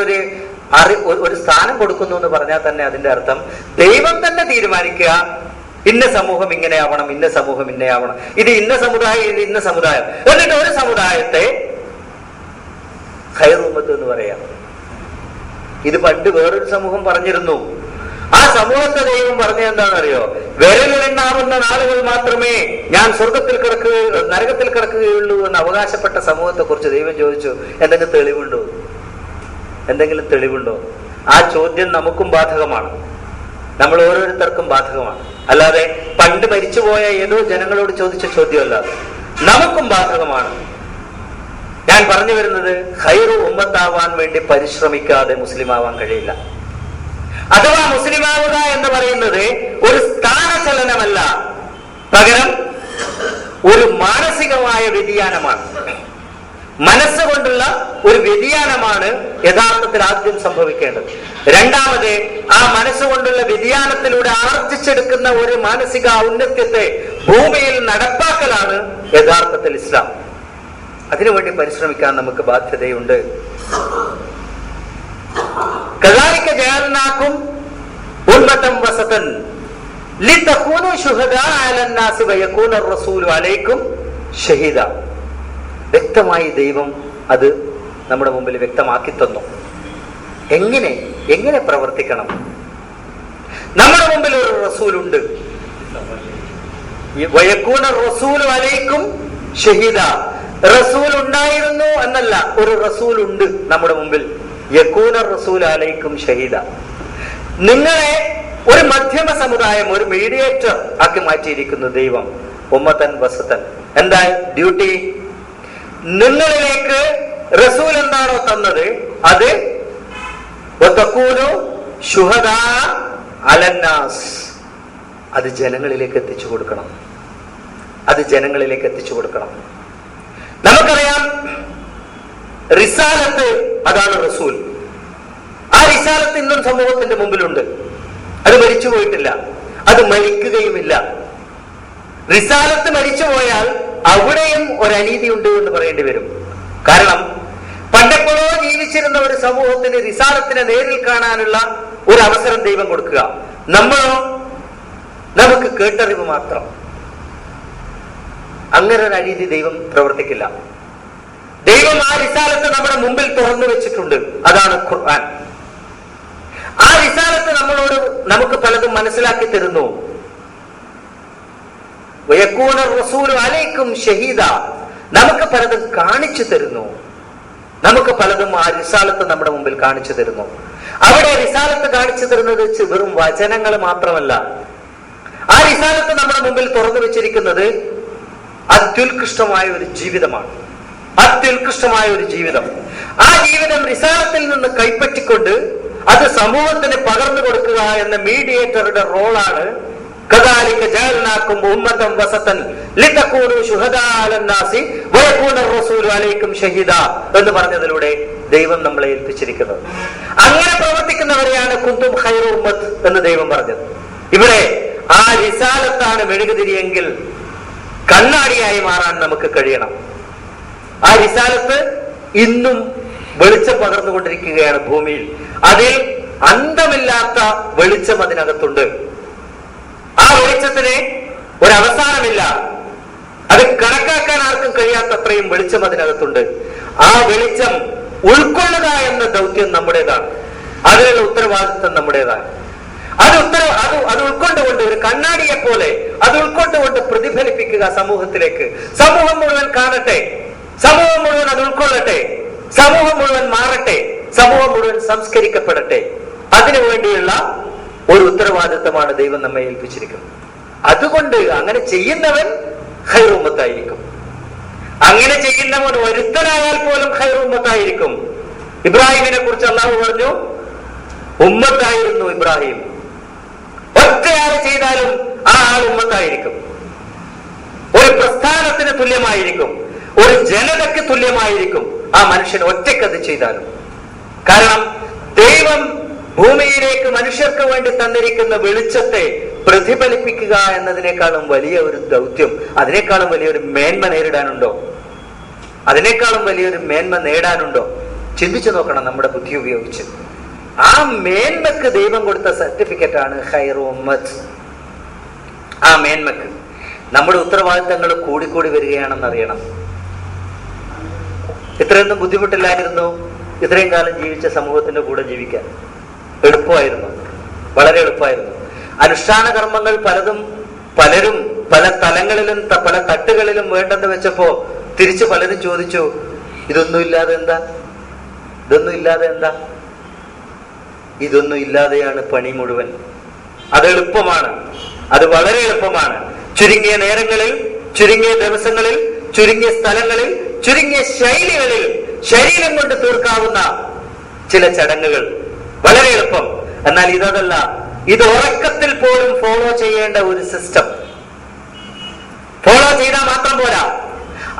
ഒരു സ്ഥാനം കൊടുക്കുന്നു എന്ന് പറഞ്ഞാൽ തന്നെ അതിന്റെ അർത്ഥം ദൈവം തന്നെ തീരുമാനിക്കുക, ഇന്ന സമൂഹം ഇങ്ങനെയാവണം, ഇന്ന സമൂഹം ഇന്നയാവണം, ഇത് ഇന്ന സമുദായം, ഇത് ഇന്ന സമുദായം. എന്നിട്ട് ഒരു സമുദായത്തെ ഖൈറു ഉമ്മത്ത് എന്ന് പറയാം. ഇത് പണ്ട് വേറൊരു സമൂഹം പറഞ്ഞിരുന്നു. ആ സമൂഹത്തെ ദൈവം പറഞ്ഞത് എന്താണെന്നറിയോ? വിരലിലെണ്ണാവുന്ന നാളുകൾ മാത്രമേ ഞാൻ നരകത്തിൽ കിടക്കുകയുള്ളൂ എന്ന് അവകാശപ്പെട്ട സമൂഹത്തെ കുറിച്ച് ദൈവം ചോദിച്ചു, എന്തെങ്കിലും തെളിവുണ്ടോ? ആ ചോദ്യം നമുക്കും ബാധകമാണ്, നമ്മൾ ഓരോരുത്തർക്കും ബാധകമാണ്. അല്ലാതെ പണ്ട് മരിച്ചുപോയ ഏതോ ജനങ്ങളോട് ചോദിച്ച ചോദ്യമല്ല, നമുക്കും ബാധകമാണ്. ഞാൻ പറഞ്ഞു വരുന്നത്, ഖൈറു ഉമ്മത്താവാൻ വേണ്ടി പരിശ്രമിക്കാതെ മുസ്ലിം ആവാൻ കഴിയില്ല. അഥവാ മുസ്ലിം ആവുക എന്ന് പറയുന്നത് ഒരു സ്ഥാനചലനമല്ല, പകരം ഒരു മാനസികമായ വ്യതിയാനമാണ്. മനസ്സുകൊണ്ടുള്ള ഒരു വ്യതിയാനമാണ് യഥാർത്ഥത്തിൽ ആദ്യം സംഭവിക്കേണ്ടത്. രണ്ടാമത്, ആ മനസ്സുകൊണ്ടുള്ള വ്യതിയാനത്തിലൂടെ ആർജിച്ചെടുക്കുന്ന ഒരു മാനസിക ഔന്നത്യത്തെ ഭൂമിയിൽ നടപ്പാക്കലാണ് യഥാർത്ഥത്തിൽ ഇസ്ലാം. അതിനുവേണ്ടി പരിശ്രമിക്കാൻ നമുക്ക് ബാധ്യതയുണ്ട്. കദാലിക ജഅൽനാകും ഉമ്മതൻ വസതൻ ലിതകൂനു ശുഹദാ അലന്നാസി വയകൂന റസൂലു അലൈക്കും ഷഹീദ. വ്യക്തമായി ദൈവം അത് നമ്മുടെ മുമ്പിൽ വ്യക്തമാക്കി തന്നു. എങ്ങനെ പ്രവർത്തിക്കണം? നമ്മുടെ മുമ്പിൽ ഒരു റസൂലുണ്ട്. വയക്കൂന റസൂൽ അലൈക്കും ഷഹീദ. റസൂൽ ഉണ്ടായിരുന്നു എന്നല്ല, ഒരു റസൂൽ ഉണ്ട് നമ്മുടെ മുമ്പിൽ. യക്കൂന റസൂൽ അലൈക്കും ഷഹീദ. നിങ്ങളെ ഒരു മധ്യമ സമുദായം, ഒരു മീഡിയേറ്റർ ആക്കി മാറ്റിയിരിക്കുന്നു ദൈവം. ഉമ്മത്തൻ വസത്തൻ. എന്താ ഡ്യൂട്ടി? നിങ്ങളിലേക്ക് റസൂൽ എന്താണോ തന്നത് അത് ശുഹദാ അലന്നാസ്, അത് ജനങ്ങളിലേക്ക് എത്തിച്ചു കൊടുക്കണം. നമുക്കറിയാം, റിസാലത്ത് അതാണ് റസൂൽ. ആ റിസാലത്ത് ഇന്നും സമൂഹത്തിന്റെ മുമ്പിലുണ്ട്. അത് മരിച്ചു പോയിട്ടില്ല, അത് മരിക്കുകയുമില്ല. റിസാലത്ത് മരിച്ചു പോയാൽ അവിടെയും ഒരു അനീതി ഉണ്ട് എന്ന് പറയേണ്ടി വരും. കാരണം പണ്ടെപ്പോഴോ ജീവിച്ചിരുന്ന ഒരു സമൂഹത്തിന് റിസാലത്തിനെ നേരിൽ കാണാനുള്ള ഒരു അവസരം ദൈവം കൊടുക്കുക. നമ്മളോ നമുക്ക് കേട്ടറിവ് മാത്രം. അങ്ങനെ ഒരു അനീതി ദൈവം പ്രവർത്തിക്കില്ല. ദൈവം ആ റിസാലത്ത് നമ്മുടെ മുമ്പിൽ തുറന്നു വെച്ചിട്ടുണ്ട്. അതാണ് ഖുർആൻ. ആ റിസാലത്ത് നമുക്ക് പലതും മനസ്സിലാക്കി തരുന്നു. വയക്കൂന റസൂലു അലൈക്കും ഷഹീദ, നമുക്ക് പലതും കാണിച്ചു തരുന്നു. നമുക്ക് പലതും ആ റിസാലത്ത് നമ്മുടെ മുമ്പിൽ കാണിച്ചു തരുന്നു. അവിടെ റിസാലത്ത് കാണിച്ചു തരുന്നത് വെറും വചനങ്ങൾ മാത്രമല്ല. ആ റിസാലത്ത് നമ്മുടെ മുമ്പിൽ തുറന്നു വെച്ചിരിക്കുന്നത് അത്യുത്കൃഷ്ടമായ ഒരു ജീവിതമാണ്. അത്യുത്കൃഷ്ടമായ ഒരു ജീവിതം. ആ ജീവിതം റിസാലത്തിൽ നിന്ന് കൈപ്പറ്റിക്കൊണ്ട് അത് സമൂഹത്തിന് പകർന്നു കൊടുക്കുക എന്ന മീഡിയേറ്ററുടെ റോളാണ് കദാലിക ജഅൽനാകും ഉമ്മതൻ വസതൻ ലിതകൂനു ശുഹദാ അലന്നാസി വയകൂന റസൂലു അലൈക്കും ഷഹീദ എന്ന് പറഞ്ഞതിലൂടെ ദൈവം നമ്മളെ ഏൽപ്പിച്ചിരിക്കുന്നത്. അങ്ങനെ പ്രവർത്തിക്കുന്നവരെയാണ് കുന്തും ഖൈറു ഉമ്മത്ത് എന്ന് ദൈവം പറഞ്ഞത്. ഇവിടെ ആ റിസാലത്താണ് മെഴുകുതിരിയെങ്കിൽ കണ്ണാടിയായി മാറാൻ നമുക്ക് കഴിയണം. ആ റിസാലത്ത് ഇന്നും വെളിച്ചം പകർന്നുകൊണ്ടിരിക്കുകയാണ് ഭൂമിയിൽ. അതിൽ അന്തമില്ലാത്ത വെളിച്ചം അതിനകത്തുണ്ട്. ആ വെളിച്ചത്തിന് ഒരവസാനമില്ല. അത് കണക്കാക്കാൻ ആർക്കും കഴിയാത്തത്രയും വെളിച്ചം അതിനകത്തുണ്ട്. ആ വെളിച്ചം ഉൾക്കൊള്ളുക എന്ന ദൗത്യം നമ്മുടേതാണ്. അതിനുള്ള ഉത്തരവാദിത്വം നമ്മുടേതാണ്. അത് ഉൾക്കൊണ്ടുകൊണ്ട് ഒരു കണ്ണാടിയെ പോലെ അത് ഉൾക്കൊണ്ടുകൊണ്ട് പ്രതിഫലിപ്പിക്കുക സമൂഹത്തിലേക്ക്. സമൂഹം മുഴുവൻ കാണട്ടെ, സമൂഹം മുഴുവൻ അത് ഉൾക്കൊള്ളട്ടെ, സമൂഹം മുഴുവൻ മാറട്ടെ, സമൂഹം മുഴുവൻ സംസ്കരിക്കപ്പെടട്ടെ. അതിനു വേണ്ടിയുള്ള ഒരു ഉത്തരവാദിത്വമാണ് ദൈവം നമ്മെ ഏൽപ്പിച്ചിരിക്കുന്നത്. അതുകൊണ്ട് അങ്ങനെ ചെയ്യുന്നവൻ ഖൈറു ഉമ്മത്തായിരിക്കും. അങ്ങനെ ചെയ്യുന്നവൻ ഒരുത്തനായാൽ പോലും ഖൈറു ഉമ്മത്തായിരിക്കും. ഇബ്രാഹിമിനെ കുറിച്ച് അല്ലാഹു പറഞ്ഞു, ഉമ്മത്തായിരുന്നു ഇബ്രാഹിം. ഒറ്റയാൾ ചെയ്താലും ആ ആൾ ഉമ്മത്തായിരിക്കും. ഒരു പ്രസ്ഥാനത്തിന് തുല്യമായിരിക്കും, ഒരു ജനതയ്ക്ക് തുല്യമായിരിക്കും ആ മനുഷ്യൻ ഒറ്റയ്ക്കത് ചെയ്താലും. കാരണം ദൈവം ഭൂമിയിലേക്ക് മനുഷ്യർക്ക് വേണ്ടി തന്നിരിക്കുന്ന വെളിച്ചത്തെ പ്രതിഫലിപ്പിക്കുക എന്നതിനേക്കാളും വലിയ ഒരു ദൗത്യം, അതിനേക്കാളും വലിയൊരു മേന്മ നേരിടാനുണ്ടോ? അതിനേക്കാളും വലിയൊരു മേന്മ നേടാനുണ്ടോ? ചിന്തിച്ചു നോക്കണം നമ്മുടെ ബുദ്ധി ഉപയോഗിച്ച്. ആ മേന്മക്ക് ദൈവം കൊടുത്ത സർട്ടിഫിക്കറ്റ് ആണ് ഖൈറു ഉമ്മത്ത്. ആ മേന്മക്ക് നമ്മുടെ ഉത്തരവാദിത്തങ്ങൾ കൂടിക്കൂടി വരികയാണെന്ന് അറിയണം. ഇത്രയൊന്നും ബുദ്ധിമുട്ടില്ലായിരുന്നു ഇത്രയും കാലം ജീവിച്ച സമൂഹത്തിന്റെ കൂടെ ജീവിക്കാൻ. എളുപ്പമായിരുന്നു, വളരെ എളുപ്പമായിരുന്നു. അനുഷ്ഠാന കർമ്മങ്ങൾ പലരും പല തലങ്ങളിലും പല തട്ടുകളിലും വേണ്ടെന്ന് വെച്ചപ്പോ തിരിച്ചു പലരും ചോദിച്ചു, ഇതൊന്നും ഇല്ലാതെ എന്താ? ഇതൊന്നും ഇല്ലാതെയാണ് പണി മുഴുവൻ. അത് എളുപ്പമാണ്, അത് വളരെ എളുപ്പമാണ്. ചുരുങ്ങിയ നേരങ്ങളിൽ, ചുരുങ്ങിയ ദിവസങ്ങളിൽ, ചുരുങ്ങിയ സ്ഥലങ്ങളിൽ, ചുരുങ്ങിയ ശൈലികളിൽ ശരീരം കൊണ്ട് തീർക്കാവുന്ന ചില ചടങ്ങുകൾ വളരെ എളുപ്പം. എന്നാൽ ഇതല്ല, ഇത് ഉറക്കത്തിൽ പോലും ഫോളോ ചെയ്യേണ്ട ഒരു സിസ്റ്റം. ഫോളോ ചെയ്താൽ മാത്രം പോരാ,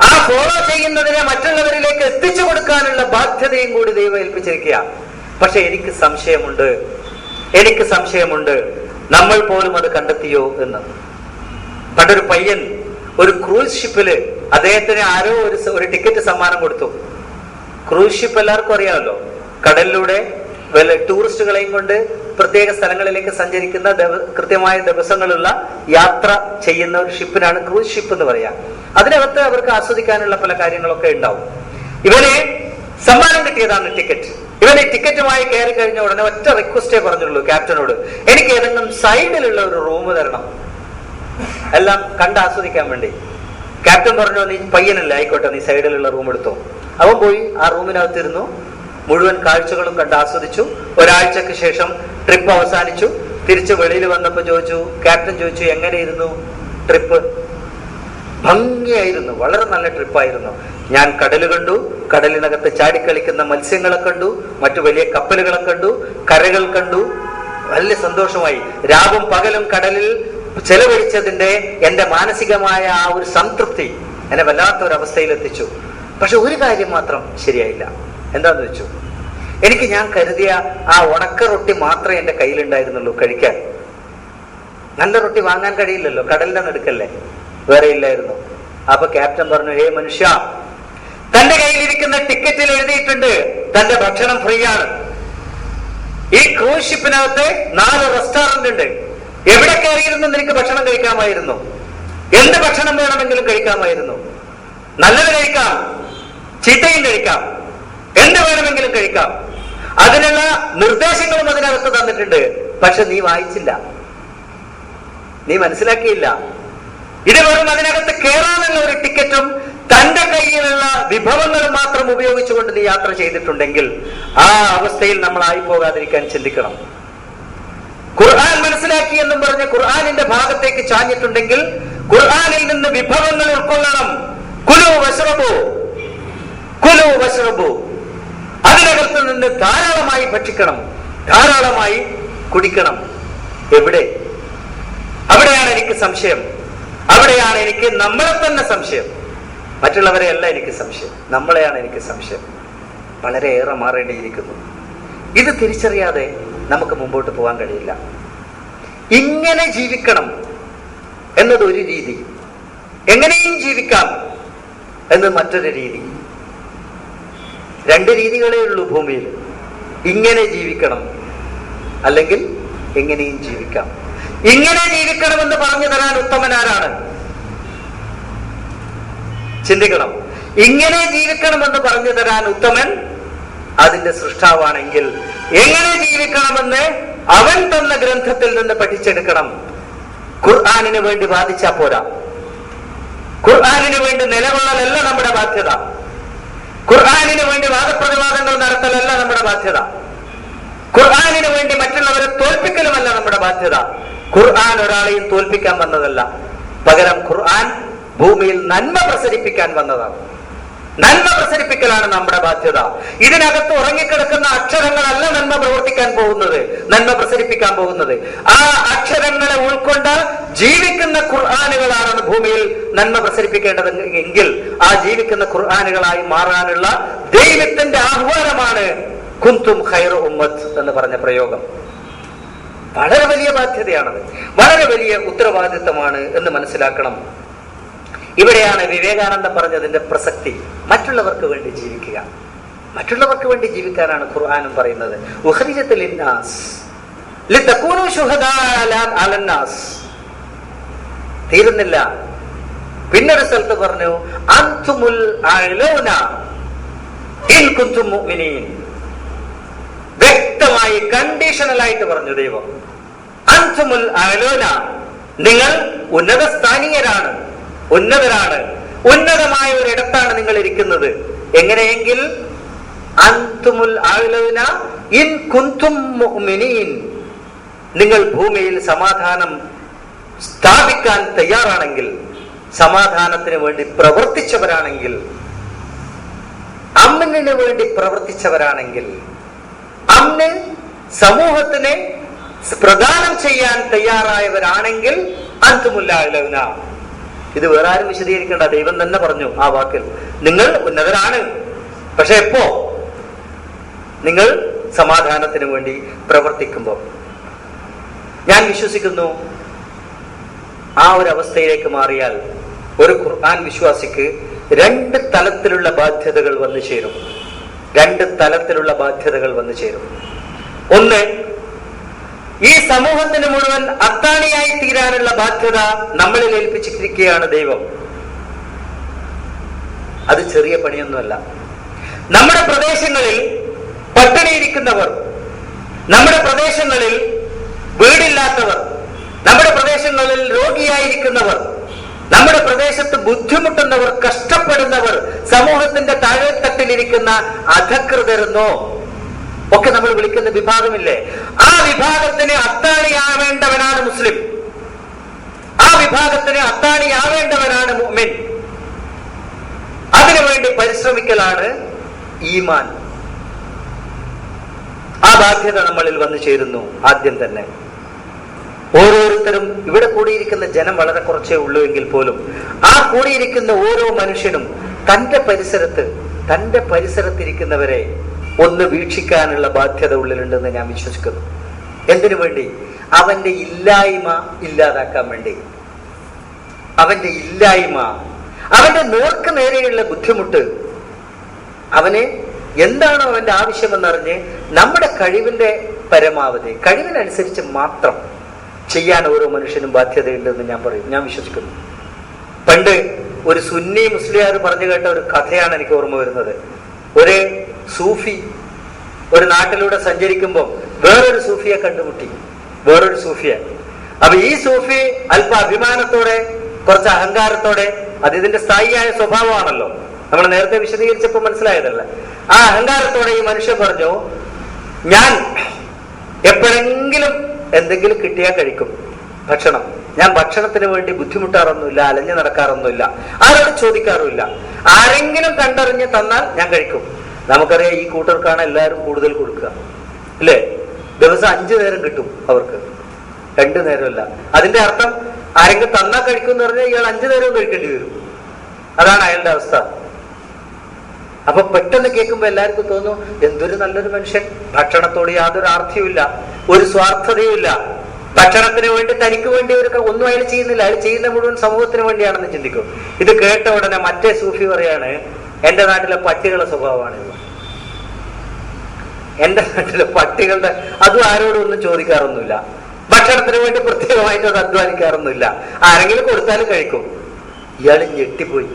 ആ ഫോളോ ചെയ്യുന്നതിനെ മറ്റുള്ളവരിലേക്ക് എത്തിച്ചു കൊടുക്കാനുള്ള ബാധ്യതയും കൂടി ദൈവം ഏൽപ്പിച്ചിരിക്കുക. പക്ഷെ എനിക്ക് സംശയമുണ്ട് നമ്മൾ പോലും അത് കണ്ടെത്തിയോ എന്ന്. പണ്ടൊരു പയ്യൻ ഒരു ക്രൂസ് ഷിപ്പില് അദ്ദേഹത്തിന് ആരോ ഒരു ടിക്കറ്റ് സമ്മാനം കൊടുത്തു. ക്രൂസ് ഷിപ്പ് എല്ലാവർക്കും അറിയാമല്ലോ, കടലിലൂടെ ടൂറിസ്റ്റുകളെയും കൊണ്ട് പ്രത്യേക സ്ഥലങ്ങളിലേക്ക് സഞ്ചരിക്കുന്ന കൃത്യമായ ദിവസങ്ങളുള്ള യാത്ര ചെയ്യുന്ന ഒരു ഷിപ്പിനാണ് ക്രൂസ് ഷിപ്പ് എന്ന് പറയാം. അതിനകത്ത് അവർക്ക് ആസ്വദിക്കാനുള്ള പല കാര്യങ്ങളൊക്കെ ഉണ്ടാവും. ഇവനെ സമ്മാനം കിട്ടിയതാണ് ടിക്കറ്റ്. ഇവൻ ഈ ടിക്കറ്റുമായി കയറി കഴിഞ്ഞ ഉടനെ ഒറ്റ റിക്വസ്റ്റേ പറഞ്ഞുള്ളൂ ക്യാപ്റ്റനോട്, എനിക്ക് ഏതെങ്കിലും സൈഡിലുള്ള ഒരു റൂം തരണം, എല്ലാം കണ്ടാസ്വദിക്കാൻ വേണ്ടി. ക്യാപ്റ്റൻ പറഞ്ഞു, നീ പയ്യനല്ലേ, ആയിക്കോട്ടെ, നീ സൈഡിലുള്ള റൂം എടുത്തോ. അവൻ പോയി ആ റൂമിനകത്തിരുന്നു, മുഴുവൻ കാഴ്ചകളും കണ്ട് ആസ്വദിച്ചു. ഒരാഴ്ചക്ക് ശേഷം ട്രിപ്പ് അവസാനിച്ചു. തിരിച്ച് വെളിയിൽ വന്നപ്പോൾ ക്യാപ്റ്റൻ ചോദിച്ചു, എങ്ങനെയിരുന്നു ട്രിപ്പ്? ഭംഗിയായിരുന്നു, വളരെ നല്ല ട്രിപ്പായിരുന്നു. ഞാൻ കടല് കണ്ടു, കടലിനകത്ത് ചാടിക്കളിക്കുന്ന മത്സ്യങ്ങളെ കണ്ടു, മറ്റു വലിയ കപ്പലുകളെ കണ്ടു, കരകൾ കണ്ടു, വലിയ സന്തോഷമായി. രാവും പകലും കടലിൽ ചെലവഴിച്ചതിന്റെ എന്റെ മാനസികമായ ആ ഒരു സംതൃപ്തി എന്നെ വല്ലാത്തൊരവസ്ഥയിലെത്തിച്ചു. പക്ഷെ ഒരു കാര്യം മാത്രം ശരിയായില്ല. എന്താന്ന് വെച്ചു, ഞാൻ കരുതിയ ആ ഉണക്ക റൊട്ടി മാത്രമേ എന്റെ കയ്യിലുണ്ടായിരുന്നുള്ളൂ കഴിക്കാൻ. നല്ല റൊട്ടി വാങ്ങാൻ കഴിയില്ലല്ലോ, കടലിന്റെ നടുക്കല്ലേ, വേറെ ഇല്ലായിരുന്നു. അപ്പൊ ക്യാപ്റ്റൻ പറഞ്ഞു, ഹേ മനുഷ്യ, തന്റെ കയ്യിലിരിക്കുന്ന ടിക്കറ്റിൽ എഴുതിയിട്ടുണ്ട് തന്റെ ഭക്ഷണം ഫ്രീ ആണ്. ഈ ക്രൂസ് ഷിപ്പിനകത്ത് 4 റെസ്റ്റോറന്റ് ഉണ്ട്. എവിടെ കയറിയിരുന്നു നിനക്ക് ഭക്ഷണം കഴിക്കാമായിരുന്നു, എന്ത് ഭക്ഷണം വേണമെങ്കിലും കഴിക്കാമായിരുന്നു. നല്ലത് കഴിക്കാം, ചീത്തയും കഴിക്കാം, എന്ത് വേണമെങ്കിലും കഴിക്കാം. അതിനുള്ള നിർദ്ദേശങ്ങളും അതിനകത്ത് തന്നിട്ടുണ്ട്. പക്ഷെ നീ വായിച്ചില്ല, നീ മനസ്സിലാക്കിയില്ല. ഇത് വെറും അതിനകത്ത് കയറാനുള്ള ഒരു ടിക്കറ്റും തന്റെ കയ്യിലുള്ള വിഭവങ്ങൾ മാത്രം ഉപയോഗിച്ചുകൊണ്ട് നീ യാത്ര ചെയ്തിട്ടുണ്ടെങ്കിൽ ആ അവസ്ഥയിൽ നമ്മൾ ആയി പോകാതിരിക്കാൻ ചിന്തിക്കണം. ഖുർആൻ മനസ്സിലാക്കി എന്നും പറഞ്ഞ് ഖുർആനിന്റെ ഭാഗത്തേക്ക് ചാഞ്ഞിട്ടുണ്ടെങ്കിൽ ഖുർആനിൽ നിന്ന് വിഭവങ്ങൾ ഉൾക്കൊള്ളണം. കുലു വശ്റബു, കുലു വശ്റബു. അതിനകത്ത് നിന്ന് ധാരാളമായി ഭക്ഷിക്കണം, ധാരാളമായി കുടിക്കണം. എവിടെ? അവിടെയാണ് എനിക്ക് സംശയം. അവിടെയാണ് എനിക്ക് നമ്മളെ തന്നെ സംശയം. മറ്റുള്ളവരെ അല്ല എനിക്ക് സംശയം, നമ്മളെയാണ് എനിക്ക് സംശയം. വളരെയേറെ മാറേണ്ടിയിരിക്കുന്നു. ഇത് തിരിച്ചറിയാതെ നമുക്ക് മുമ്പോട്ട് പോകാൻ കഴിയില്ല. ഇങ്ങനെ ജീവിക്കണം എന്നതൊരു രീതി, എങ്ങനെയും ജീവിക്കാം എന്ന് മറ്റൊരു രീതി. 2 രീതികളേ ഉള്ളൂ ഭൂമിയിൽ. ഇങ്ങനെ ജീവിക്കണം, അല്ലെങ്കിൽ എങ്ങനെയും ജീവിക്കാം. ഇങ്ങനെ ജീവിക്കണമെന്ന് പറഞ്ഞു തരാൻ ഉത്തമനാരാണ്? ചിന്തിക്കണം. ഇങ്ങനെ ജീവിക്കണമെന്ന് പറഞ്ഞു തരാൻ ഉത്തമൻ അതിന്റെ സൃഷ്ടാവാണെങ്കിൽ എങ്ങനെ ജീവിക്കണമെന്ന് അവൻ തന്ന ഗ്രന്ഥത്തിൽ നിന്ന് പഠിച്ചെടുക്കണം. ഖുർആനിന് വേണ്ടി വാദിച്ചാ പോരാ. ഖുർആനിന് വേണ്ടി നിലകൊള്ളലല്ല നമ്മുടെ ബാധ്യത. ഖുർആനിന് വേണ്ടി വാദപ്രതിവാദങ്ങൾ നടത്തലല്ല നമ്മുടെ ബാധ്യത. ഖുർആനിന് വേണ്ടി മറ്റുള്ളവരെ തോൽപ്പിക്കലുമല്ല നമ്മുടെ ബാധ്യത. ഖുർആൻ ഒരാളെയും തോൽപ്പിക്കാൻ വന്നതല്ല. പകരം ഖുർആൻ ഭൂമിയിൽ നന്മ പ്രസരിപ്പിക്കാൻ വന്നതാണ്. നന്മ പ്രസരിപ്പിക്കലാണ് നമ്മുടെ ബാധ്യത. ഇതിനകത്ത് ഉറങ്ങിക്കിടക്കുന്ന അക്ഷരങ്ങളല്ല നന്മ പ്രവർത്തിക്കാൻ പോകുന്നത്, നന്മ പ്രസരിപ്പിക്കാൻ പോകുന്നത്. ആ അക്ഷരങ്ങളെ ഉൾക്കൊണ്ട് ജീവിക്കുന്ന ഖുർആനുകളാണ് ഭൂമിയിൽ നന്മ പ്രസരിപ്പിക്കേണ്ടത് എങ്കിൽ ആ ജീവിക്കുന്ന ഖുർആനുകളായി മാറാനുള്ള ദൈവത്തിന്റെ ആഹ്വാനമാണ് കുന്തും ഖൈറ ഉമ്മത്ത് എന്ന് പറഞ്ഞ പ്രയോഗം. വളരെ വലിയ ബാധ്യതയാണത്, വളരെ വലിയ ഉത്തരവാദിത്തമാണ് എന്ന് മനസ്സിലാക്കണം. ഇവിടെയാണ് വിവേകാനന്ദൻ പറഞ്ഞതിന്റെ പ്രസക്തി. മറ്റുള്ളവർക്ക് വേണ്ടി ജീവിക്കുക, മറ്റുള്ളവർക്ക് വേണ്ടി ജീവിക്കാനാണ് ഖുർആനും പറയുന്നത്. ഉഖ്രിജത് ലിന്നാസ് ലിതകൂനു ശുഹദാ അലന്നാസ്. തീരുന്നില്ല, പിന്നൊരു സ്ഥലത്ത് പറഞ്ഞു അൻതുമുൽ അഅലൂന ഇൻ കുൻതും മുഅ്മിനീൻ. വ്യക്തമായി കണ്ടീഷണലായിട്ട് പറഞ്ഞു ദൈവം. അൻതുമുൽ അഅലൂന, നിങ്ങൾ ഉന്നത സ്ഥാനീയരാണ്, ഉന്നതരാണ്, ഉന്നതമായ ഒരിടത്താണ് നിങ്ങൾ ഇരിക്കുന്നത്. എങ്ങനെയെങ്കിൽ അൻതുമുൽ അഅലൂന ഇൻ കുൻതും മുഅ്മിനീൻ, നിങ്ങൾ ഭൂമിയിൽ സമാധാനം സ്ഥാപിക്കാൻ തയ്യാറാണെങ്കിൽ, സമാധാനത്തിന് വേണ്ടി പ്രവർത്തിച്ചവരാണെങ്കിൽ, അമ്നിന് വേണ്ടി പ്രവർത്തിച്ചവരാണെങ്കിൽ, അമ്ന് സമൂഹത്തിനെ പ്രദാനം ചെയ്യാൻ തയ്യാറായവരാണെങ്കിൽ അൻതുമുൽ അഅലൂന. ഇത് വേറെ ആരും വിശദീകരിക്കേണ്ട, ദൈവം തന്നെ പറഞ്ഞു ആ വാക്കിൽ. നിങ്ങൾ ഉന്നതരാണ്, പക്ഷെ എപ്പോ? നിങ്ങൾ സമാധാനത്തിന് വേണ്ടി പ്രവർത്തിക്കുമ്പോൾ. ഞാൻ വിശ്വസിക്കുന്നു ആ ഒരു അവസ്ഥയിലേക്ക് മാറിയാൽ ഒരു ഖുർആൻ വിശ്വാസിക്ക് 2 തലത്തിലുള്ള ബാധ്യതകൾ വന്നു ചേരും. 2 തലത്തിലുള്ള ബാധ്യതകൾ വന്നു ചേരും. ഒന്ന്, ഈ സമൂഹത്തിന് മുഴുവൻ അത്താണിയായി തീരാനുള്ള ബാധ്യത നമ്മളിൽ ഏൽപ്പിച്ചിരിക്കുകയാണ് ദൈവം. അത് ചെറിയ പണിയൊന്നുമല്ല. നമ്മുടെ പ്രദേശങ്ങളിൽ പട്ടിണിയിരിക്കുന്നവർ, നമ്മുടെ പ്രദേശങ്ങളിൽ വീടില്ലാത്തവർ, നമ്മുടെ പ്രദേശങ്ങളിൽ രോഗിയായിരിക്കുന്നവർ, നമ്മുടെ പ്രദേശത്ത് ബുദ്ധിമുട്ടുന്നവർ, കഷ്ടപ്പെടുന്നവർ, സമൂഹത്തിന്റെ താഴെത്തട്ടിലിരിക്കുന്ന അധകൃതരെന്നോ ഒക്കെ നമ്മൾ വിളിക്കുന്ന വിഭാഗമില്ലേ, ആ വിഭാഗത്തിന് അത്താണിയാവേണ്ടവനാണ് മുസ്ലിം. ആ വിഭാഗത്തിന് അത്താണിയാവേണ്ടവനാണ് മുഅ്മിൻ. അതിനുവേണ്ടി പരിശ്രമിക്കലാണ് ഈമാൻ. ആ ബാധ്യത നമ്മളിൽ വന്നു ചേരുന്നു. ആദ്യം തന്നെ ഓരോരുത്തരും, ഇവിടെ കൂടിയിരിക്കുന്ന ജനം വളരെ കുറച്ചേ ഉള്ളൂ എങ്കിൽ പോലും ആ കൂടിയിരിക്കുന്ന ഓരോ മനുഷ്യനും തന്റെ പരിസരത്തിരിക്കുന്നവരെ ഒന്ന് വീക്ഷിക്കാനുള്ള ബാധ്യത ഉള്ളിലുണ്ടെന്ന് ഞാൻ വിശ്വസിക്കുന്നു. എന്തിനു വേണ്ടി? അവന്റെ ഇല്ലായ്മ ഇല്ലാതാക്കാൻ വേണ്ടി. അവന്റെ ഇല്ലായ്മ, അവന്റെ നേർക്ക് നേരെയുള്ള ബുദ്ധിമുട്ട്, അവന് എന്താണോ അവന്റെ ആവശ്യമെന്നറിഞ്ഞ് നമ്മുടെ കഴിവിന്റെ പരമാവധി, കഴിവിനനുസരിച്ച് മാത്രം ചെയ്യാൻ ഓരോ മനുഷ്യനും ബാധ്യതയുണ്ടെന്ന് ഞാൻ വിശ്വസിക്കുന്നു. പണ്ട് ഒരു സുന്നി മുസ്ലിയാർ പറഞ്ഞു കേട്ട ഒരു കഥയാണ് എനിക്ക് ഓർമ്മ വരുന്നത്. ഒരു സൂഫി ഒരു നാട്ടിലൂടെ സഞ്ചരിക്കുമ്പോൾ വേറൊരു സൂഫിയെ കണ്ടുമുട്ടി. വേറൊരു സൂഫിയെ. അപ്പൊ ഈ സൂഫി അല്പ അഭിമാനത്തോടെ, കുറച്ച് അഹങ്കാരത്തോടെ, അത് ഇതിന്റെ സ്ഥായിയായ സ്വഭാവമാണല്ലോ, നമ്മൾ നേരത്തെ വിശദീകരിച്ചപ്പോൾ മനസ്സിലായതല്ല. ആ അഹങ്കാരത്തോടെ ഈ മനുഷ്യൻ പറഞ്ഞു, ഞാൻ എപ്പോഴെങ്കിലും എന്തെങ്കിലും കിട്ടിയാൽ കഴിക്കും ഭക്ഷണം. ഞാൻ ഭക്ഷണത്തിന് വേണ്ടി ബുദ്ധിമുട്ടാറൊന്നുമില്ല, അലഞ്ഞു നടക്കാറൊന്നുമില്ല, ആരോട് ചോദിക്കാറുമില്ല. ആരെങ്കിലും കണ്ടറിഞ്ഞ് തന്നാൽ ഞാൻ കഴിക്കും. നമുക്കറിയാം ഈ കൂട്ടർക്കാണ് എല്ലാവരും കൂടുതൽ കൊടുക്കുക, അല്ലേ? ദിവസം 5 നേരം കിട്ടും അവർക്ക്, 2 നേരമല്ല. അതിന്റെ അർത്ഥം ആരെങ്കിലും തന്നാൽ കഴിക്കും എന്ന് പറഞ്ഞാൽ ഇയാൾ 5 നേരവും കഴിക്കേണ്ടി വരും. അതാണ് അയാളുടെ അവസ്ഥ. അപ്പൊ പെട്ടെന്ന് കേൾക്കുമ്പോ എല്ലാവർക്കും തോന്നും, എന്തൊരു നല്ലൊരു മനുഷ്യൻ, ഭക്ഷണത്തോട് യാതൊരു ആർത്തിയുമില്ല, ഒരു സ്വാർത്ഥതയുമില്ല, ഭക്ഷണത്തിന് വേണ്ടി തനിക്ക് വേണ്ടി ഒന്നും അയാൾ ചെയ്യുന്നില്ല, അയാൾ ചെയ്യുന്ന മുഴുവൻ സമൂഹത്തിന് വേണ്ടിയാണെന്ന് ചിന്തിക്കും. ഇത് കേട്ട ഉടനെ മറ്റേ സൂഫി പറയാണ്, എന്റെ നാട്ടിലെ പട്ടികളുടെ സ്വഭാവമാണിത്. എന്റെ നാട്ടിലെ പട്ടികളുടെ, അതും ആരോടും ഒന്നും ചോദിക്കാറൊന്നുമില്ല, ഭക്ഷണത്തിന് വേണ്ടി പ്രത്യേകമായിട്ട് അത് അധ്വാനിക്കാറൊന്നുമില്ല, ആരെങ്കിലും കൊടുത്താലും കഴിക്കും. ഇയാൾ ഞെട്ടിപ്പോയി.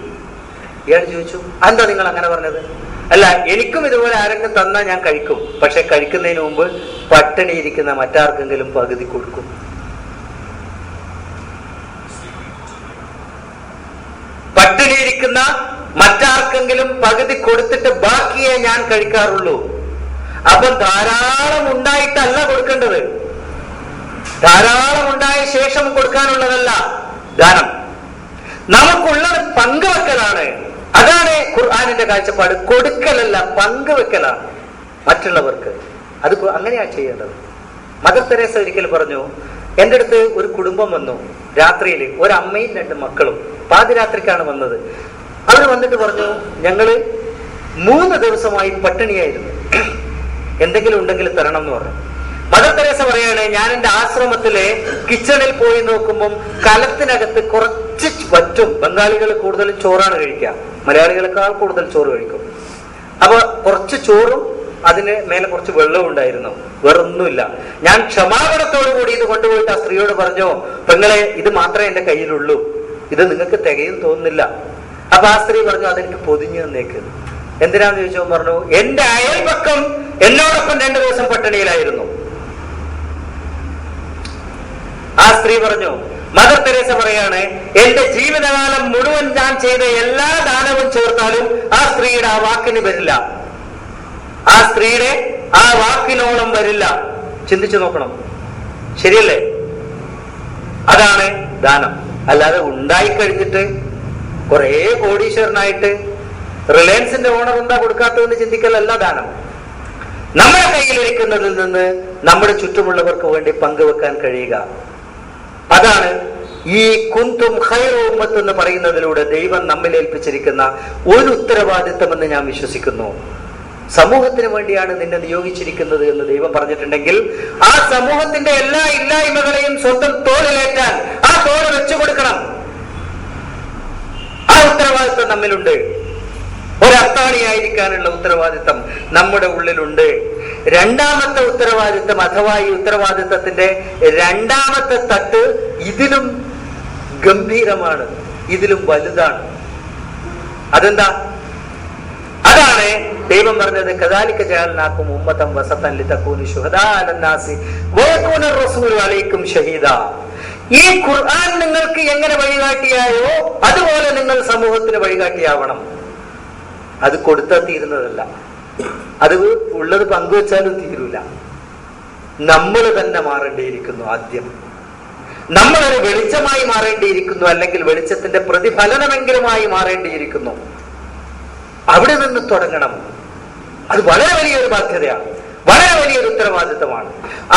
ഇയാൾ ചോദിച്ചു, എന്താ നിങ്ങൾ അങ്ങനെ പറഞ്ഞത്? അല്ല, എനിക്കും ഇതുപോലെ ആരെങ്കിലും തന്നാൽ ഞാൻ കഴിക്കും, പക്ഷെ കഴിക്കുന്നതിന് മുമ്പ് പട്ടിണിയിരിക്കുന്ന മറ്റാർക്കെങ്കിലും പകുതി കൊടുക്കും. പട്ടിണിയിരിക്കുന്ന മറ്റാർക്കെങ്കിലും പകുതി കൊടുത്തിട്ട് ബാക്കിയേ ഞാൻ കഴിക്കാറുള്ളൂ. അപ്പം ധാരാളം ഉണ്ടായിട്ടല്ല കൊടുക്കേണ്ടത്, ധാരാളം ഉണ്ടായ ശേഷം കൊടുക്കാനുള്ളതല്ല ദാനം. നമുക്കുള്ളത് പങ്കുവെക്കലാണ്. അതാണ് ഖുർആനിന്റെ കാഴ്ചപ്പാട്. കൊടുക്കലല്ല, പങ്കുവെക്കലാണ് മറ്റുള്ളവർക്ക്. അത് അങ്ങനെയാണ് ചെയ്യേണ്ടത്. മദർ തെരേസ ഒരിക്കൽ പറഞ്ഞു, എൻ്റെ അടുത്ത് ഒരു കുടുംബം വന്നു രാത്രിയിൽ, ഒരമ്മയും 2 മക്കളും. പാതിരാത്രിക്കാണ് വന്നത്. അവർ വന്നിട്ട് പറഞ്ഞു, ഞങ്ങള് 3 ദിവസമായി പട്ടിണിയായിരുന്നു, എന്തെങ്കിലും ഉണ്ടെങ്കിൽ തരണം എന്ന് പറഞ്ഞു. മദർ തെരേസ പറയാണ്, ഞാൻ എൻ്റെ ആശ്രമത്തിലെ കിച്ചണിൽ പോയി നോക്കുമ്പം കലത്തിനകത്ത് കുറച്ച് വറ്റും. ബംഗാളികൾ കൂടുതൽ ചോറാണ് കഴിക്കുക, മലയാളികളെക്കാൾ കൂടുതൽ ചോറ് കഴിക്കും. അപ്പൊ കുറച്ച് ചോറും അതിന് മേലെ കുറച്ച് വെള്ളവും ഉണ്ടായിരുന്നു, വേറൊന്നുമില്ല. ഞാൻ ക്ഷമാപണത്തോടു കൂടി ഇത് കൊണ്ടുപോയിട്ട് ആ സ്ത്രീയോട് പറഞ്ഞു, പെങ്ങളെ, ഇത് മാത്രമേ എന്റെ കയ്യിലുള്ളൂ, ഇത് നിങ്ങൾക്ക് തികയും തോന്നുന്നില്ല. അപ്പൊ ആ സ്ത്രീ പറഞ്ഞു, അതെനിക്ക് പൊതിഞ്ഞു തന്നേക്ക്. എന്തിനാന്ന് ചോദിച്ചോ പറഞ്ഞു, എന്റെ അയൽപക്കം എന്നോടൊപ്പം 2 ദിവസം പട്ടിണിയിലായിരുന്നു. ആ സ്ത്രീ പറഞ്ഞു, മദർ തെരേസ പറയാണ്, എന്റെ ജീവിതകാലം മുഴുവൻ ഞാൻ ചെയ്ത എല്ലാ ദാനവും ചേർത്താലും ആ സ്ത്രീയുടെ ആ വാക്കിന് വരില്ല, ആ സ്ത്രീയുടെ ആ വാക്കിനോളം വരില്ല. ചിന്തിച്ചു നോക്കണം, ശരിയല്ലേ? അതാണ് ദാനം. അല്ലാതെ ഉണ്ടായിക്കഴിഞ്ഞിട്ട് കുറെ കോടീശ്വരനായിട്ട് റിലയൻസിന്റെ ഓണർ എന്താ കൊടുക്കാത്തതെന്ന് ചിന്തിക്കലല്ല ദാനം. നമ്മുടെ കയ്യിലിരിക്കുന്നതിൽ നിന്ന് നമ്മുടെ ചുറ്റുമുള്ളവർക്ക് വേണ്ടി പങ്കുവെക്കാൻ കഴിയുക. അതാണ് ഈ കുന്തും ഖൈറ ഉമ്മത്ത് എന്ന് പറയുന്നതിലൂടെ ദൈവം നമ്മിൽ ഏൽപ്പിച്ചിരിക്കുന്ന ഒരു ഉത്തരവാദിത്തം എന്ന് ഞാൻ വിശ്വസിക്കുന്നു. സമൂഹത്തിന് വേണ്ടിയാണ് നിന്നെ നിയോഗിച്ചിരിക്കുന്നത് എന്ന് ദൈവം പറഞ്ഞിട്ടുണ്ടെങ്കിൽ ആ സമൂഹത്തിന്റെ എല്ലാ ഇല്ലായ്മകളെയും സ്വന്തം തോളിലേറ്റാൻ ആ തോള് വെച്ചു കൊടുക്കണം. ആ ഉത്തരവാദിത്തം നമ്മിലുണ്ട്. ഒരത്താണിയായിരിക്കാനുള്ള ഉത്തരവാദിത്തം നമ്മുടെ ഉള്ളിലുണ്ട്. രണ്ടാമത്തെ ഉത്തരവാദിത്തം, അഥവാ ഈ ഉത്തരവാദിത്തത്തിന്റെ രണ്ടാമത്തെ തട്ട് ഇതിലും ഗംഭീരമാണ്, ഇതിലും വലുതാണ്. അതെന്താ? അതാണ് ദൈവം പറഞ്ഞത് കദാലിക ജഅൽനാകും ഉമ്മതൻ വസതൻ ലിതകൂനു ശുഹദാ അലന്നാസി വയകൂന റസൂലു അലൈക്കും ഷഹീദാ. ഈ ഖുർആൻ നിങ്ങൾക്ക് എങ്ങനെ വഴികാട്ടിയായോ അതുപോലെ നിങ്ങൾ സമൂഹത്തിന് വഴികാട്ടിയാവണം. അത് കൊടുത്താൽ തീരുന്നതല്ല, അത് ഉള്ളത് പങ്കുവെച്ചാലും തീരൂല. നമ്മൾ തന്നെ മാറേണ്ടിയിരിക്കുന്നു. ആദ്യം നമ്മളൊരു വെളിച്ചമായി മാറേണ്ടിയിരിക്കുന്നു, അല്ലെങ്കിൽ വെളിച്ചത്തിന്റെ പ്രതിഫലനമെങ്കിലുമായി മാറേണ്ടിയിരിക്കുന്നു. അവിടെ നിന്ന് തുടങ്ങണം. അത് വളരെ വലിയൊരു ബാധ്യതയാണ്, വളരെ വലിയൊരു ഉത്തരവാദിത്തമാണ്.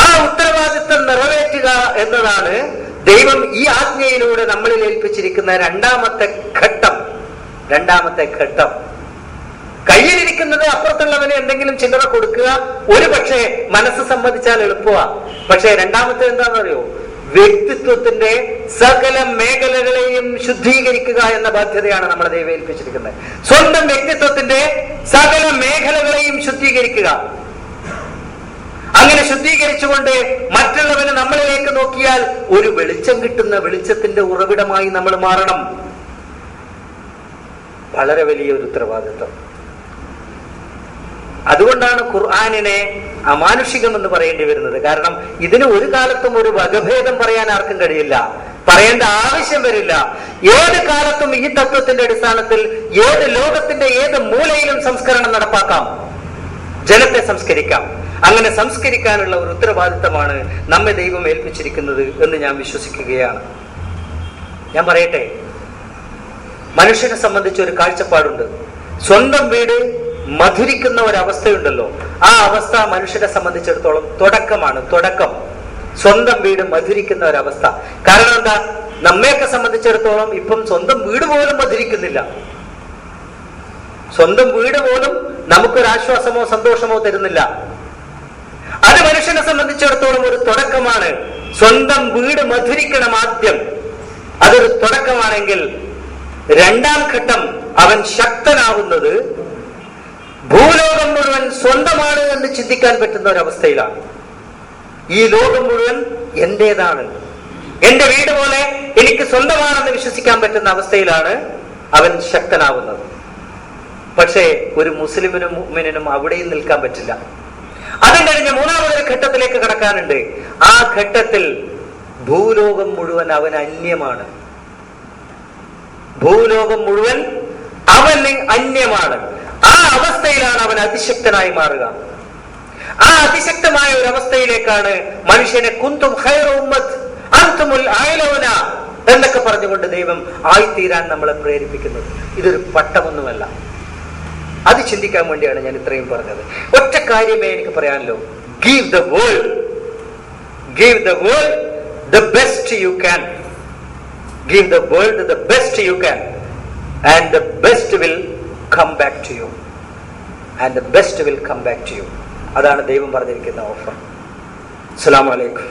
ആ ഉത്തരവാദിത്തം നിറവേറ്റുക എന്നതാണ് ദൈവം ഈ ആജ്ഞയിലൂടെ നമ്മളിൽ ഏൽപ്പിച്ചിരിക്കുന്ന രണ്ടാമത്തെ ഘട്ടം. കയ്യിലിരിക്കുന്നത് അപ്പുറത്തുള്ളവന് എന്തെങ്കിലും ചില്ലറ കൊടുക്കുക, ഒരു പക്ഷേ മനസ്സ് സമ്മതിച്ചാൽ എളുപ്പമാണ്. പക്ഷേ രണ്ടാമത്തെ എന്താണെന്നറിയോ? വ്യക്തിത്വത്തിന്റെ സകല മേഖലകളെയും ശുദ്ധീകരിക്കുക എന്ന ബാധ്യതയാണ് നമ്മളെ ദൈവം ഏൽപ്പിച്ചിരിക്കുന്നത്. സ്വന്തം വ്യക്തിത്വത്തിന്റെ സകല മേഖലകളെയും ശുദ്ധീകരിക്കുക. അങ്ങനെ ശുദ്ധീകരിച്ചുകൊണ്ട് മറ്റുള്ളവന് നമ്മളിലേക്ക് നോക്കിയാൽ ഒരു വെളിച്ചം കിട്ടുന്ന വെളിച്ചത്തിന്റെ ഉറവിടമായി നമ്മൾ മാറണം. വളരെ വലിയൊരു ഉത്തരവാദിത്വം. അതുകൊണ്ടാണ് ഖുർആനിനെ അമാനുഷികം എന്ന് പറയേണ്ടി വരുന്നത്. കാരണം ഇതിന് ഒരു കാലത്തും ഒരു വകഭേദം പറയാൻ ആർക്കും കഴിയില്ല, പറയേണ്ട ആവശ്യം വരില്ല. ഏത് കാലത്തും ഈ തത്വത്തിന്റെ അടിസ്ഥാനത്തിൽ ഏത് ലോകത്തിന്റെ ഏത് മൂലയിലും സംസ്കരണം നടപ്പാക്കാം, ജനത്തെ സംസ്കരിക്കാം. അങ്ങനെ സംസ്കരിക്കാനുള്ള ഒരു ഉത്തരവാദിത്തമാണ് നമ്മെ ദൈവം ഏൽപ്പിച്ചിരിക്കുന്നത് എന്ന് ഞാൻ വിശ്വസിക്കുകയാണ്. ഞാൻ പറയട്ടെ, മനുഷ്യനെ സംബന്ധിച്ച് ഒരു കാഴ്ചപ്പാടുണ്ട്. സ്വന്തം വീട് മധുരിക്കുന്ന ഒരവസ്ഥയുണ്ടല്ലോ, ആ അവസ്ഥ മനുഷ്യനെ സംബന്ധിച്ചിടത്തോളം തുടക്കം. സ്വന്തം വീട് മധുരിക്കുന്ന ഒരവസ്ഥ. കാരണം എന്താ? നമ്മയൊക്കെ സംബന്ധിച്ചിടത്തോളം ഇപ്പം സ്വന്തം വീട് പോലും മധുരിക്കുന്നില്ല. സ്വന്തം വീട് പോലും നമുക്കൊരാശ്വാസമോ സന്തോഷമോ തരുന്നില്ല. അത് മനുഷ്യനെ സംബന്ധിച്ചിടത്തോളം ഒരു തുടക്കമാണ്. സ്വന്തം വീട് മധുരിക്കണം ആദ്യം. അതൊരു തുടക്കമാണെങ്കിൽ രണ്ടാം ഘട്ടം അവൻ ശക്തനാവുന്നത് ഭൂലോകം മുഴുവൻ സ്വന്തമാണ് എന്ന് ചിന്തിക്കാൻ പറ്റുന്ന ഒരവസ്ഥയിലാണ്. ഈ ലോകം മുഴുവൻ എന്റേതാണ്, എന്റെ വീട് പോലെ എനിക്ക് സ്വന്തമാണെന്ന് വിശ്വസിക്കാൻ പറ്റുന്ന അവസ്ഥയിലാണ് അവൻ ശക്തനാവുന്നത്. പക്ഷേ ഒരു മുസ്ലിമിനും മുഅ്മിനിനും അവിടെയും നിൽക്കാൻ പറ്റില്ല. അതും കഴിഞ്ഞ് മൂന്നാമതൊരു ഘട്ടത്തിലേക്ക് കടക്കാനുണ്ട്. ആ ഘട്ടത്തിൽ ഭൂലോകം മുഴുവൻ അവൻ അന്യമാണ്. ഭൂലോകം മുഴുവൻ അവന് അന്യമാണ്. ആ അവസ്ഥയിലാണ് അവൻ അതിശക്തനായി മാറുക. ആ അതിശക്തമായ ഒരു അവസ്ഥയിലേക്കാണ് മനുഷ്യനെ കുന്തും ഖൈറ ഉമ്മത്ത് അൻതുമുൽ അഅലൗന എന്നൊക്കെ പറഞ്ഞുകൊണ്ട് ദൈവം ആയിത്തീരാൻ നമ്മളെ പ്രേരിപ്പിക്കുന്നത്. ഇതൊരു പട്ടമൊന്നുമല്ല. അത് ചിന്തിക്കാൻ വേണ്ടിയാണ് ഞാൻ ഇത്രയും പറഞ്ഞത്. ഒറ്റ കാര്യമേ എനിക്ക് പറയാനല്ലോ. Give the world the best you can. Give the world the best you can, and the best will come back to you. അതാണ് ദൈവം പറഞ്ഞിരിക്കുന്ന ഓഫർ. അസ്സലാമു അലൈക്കും.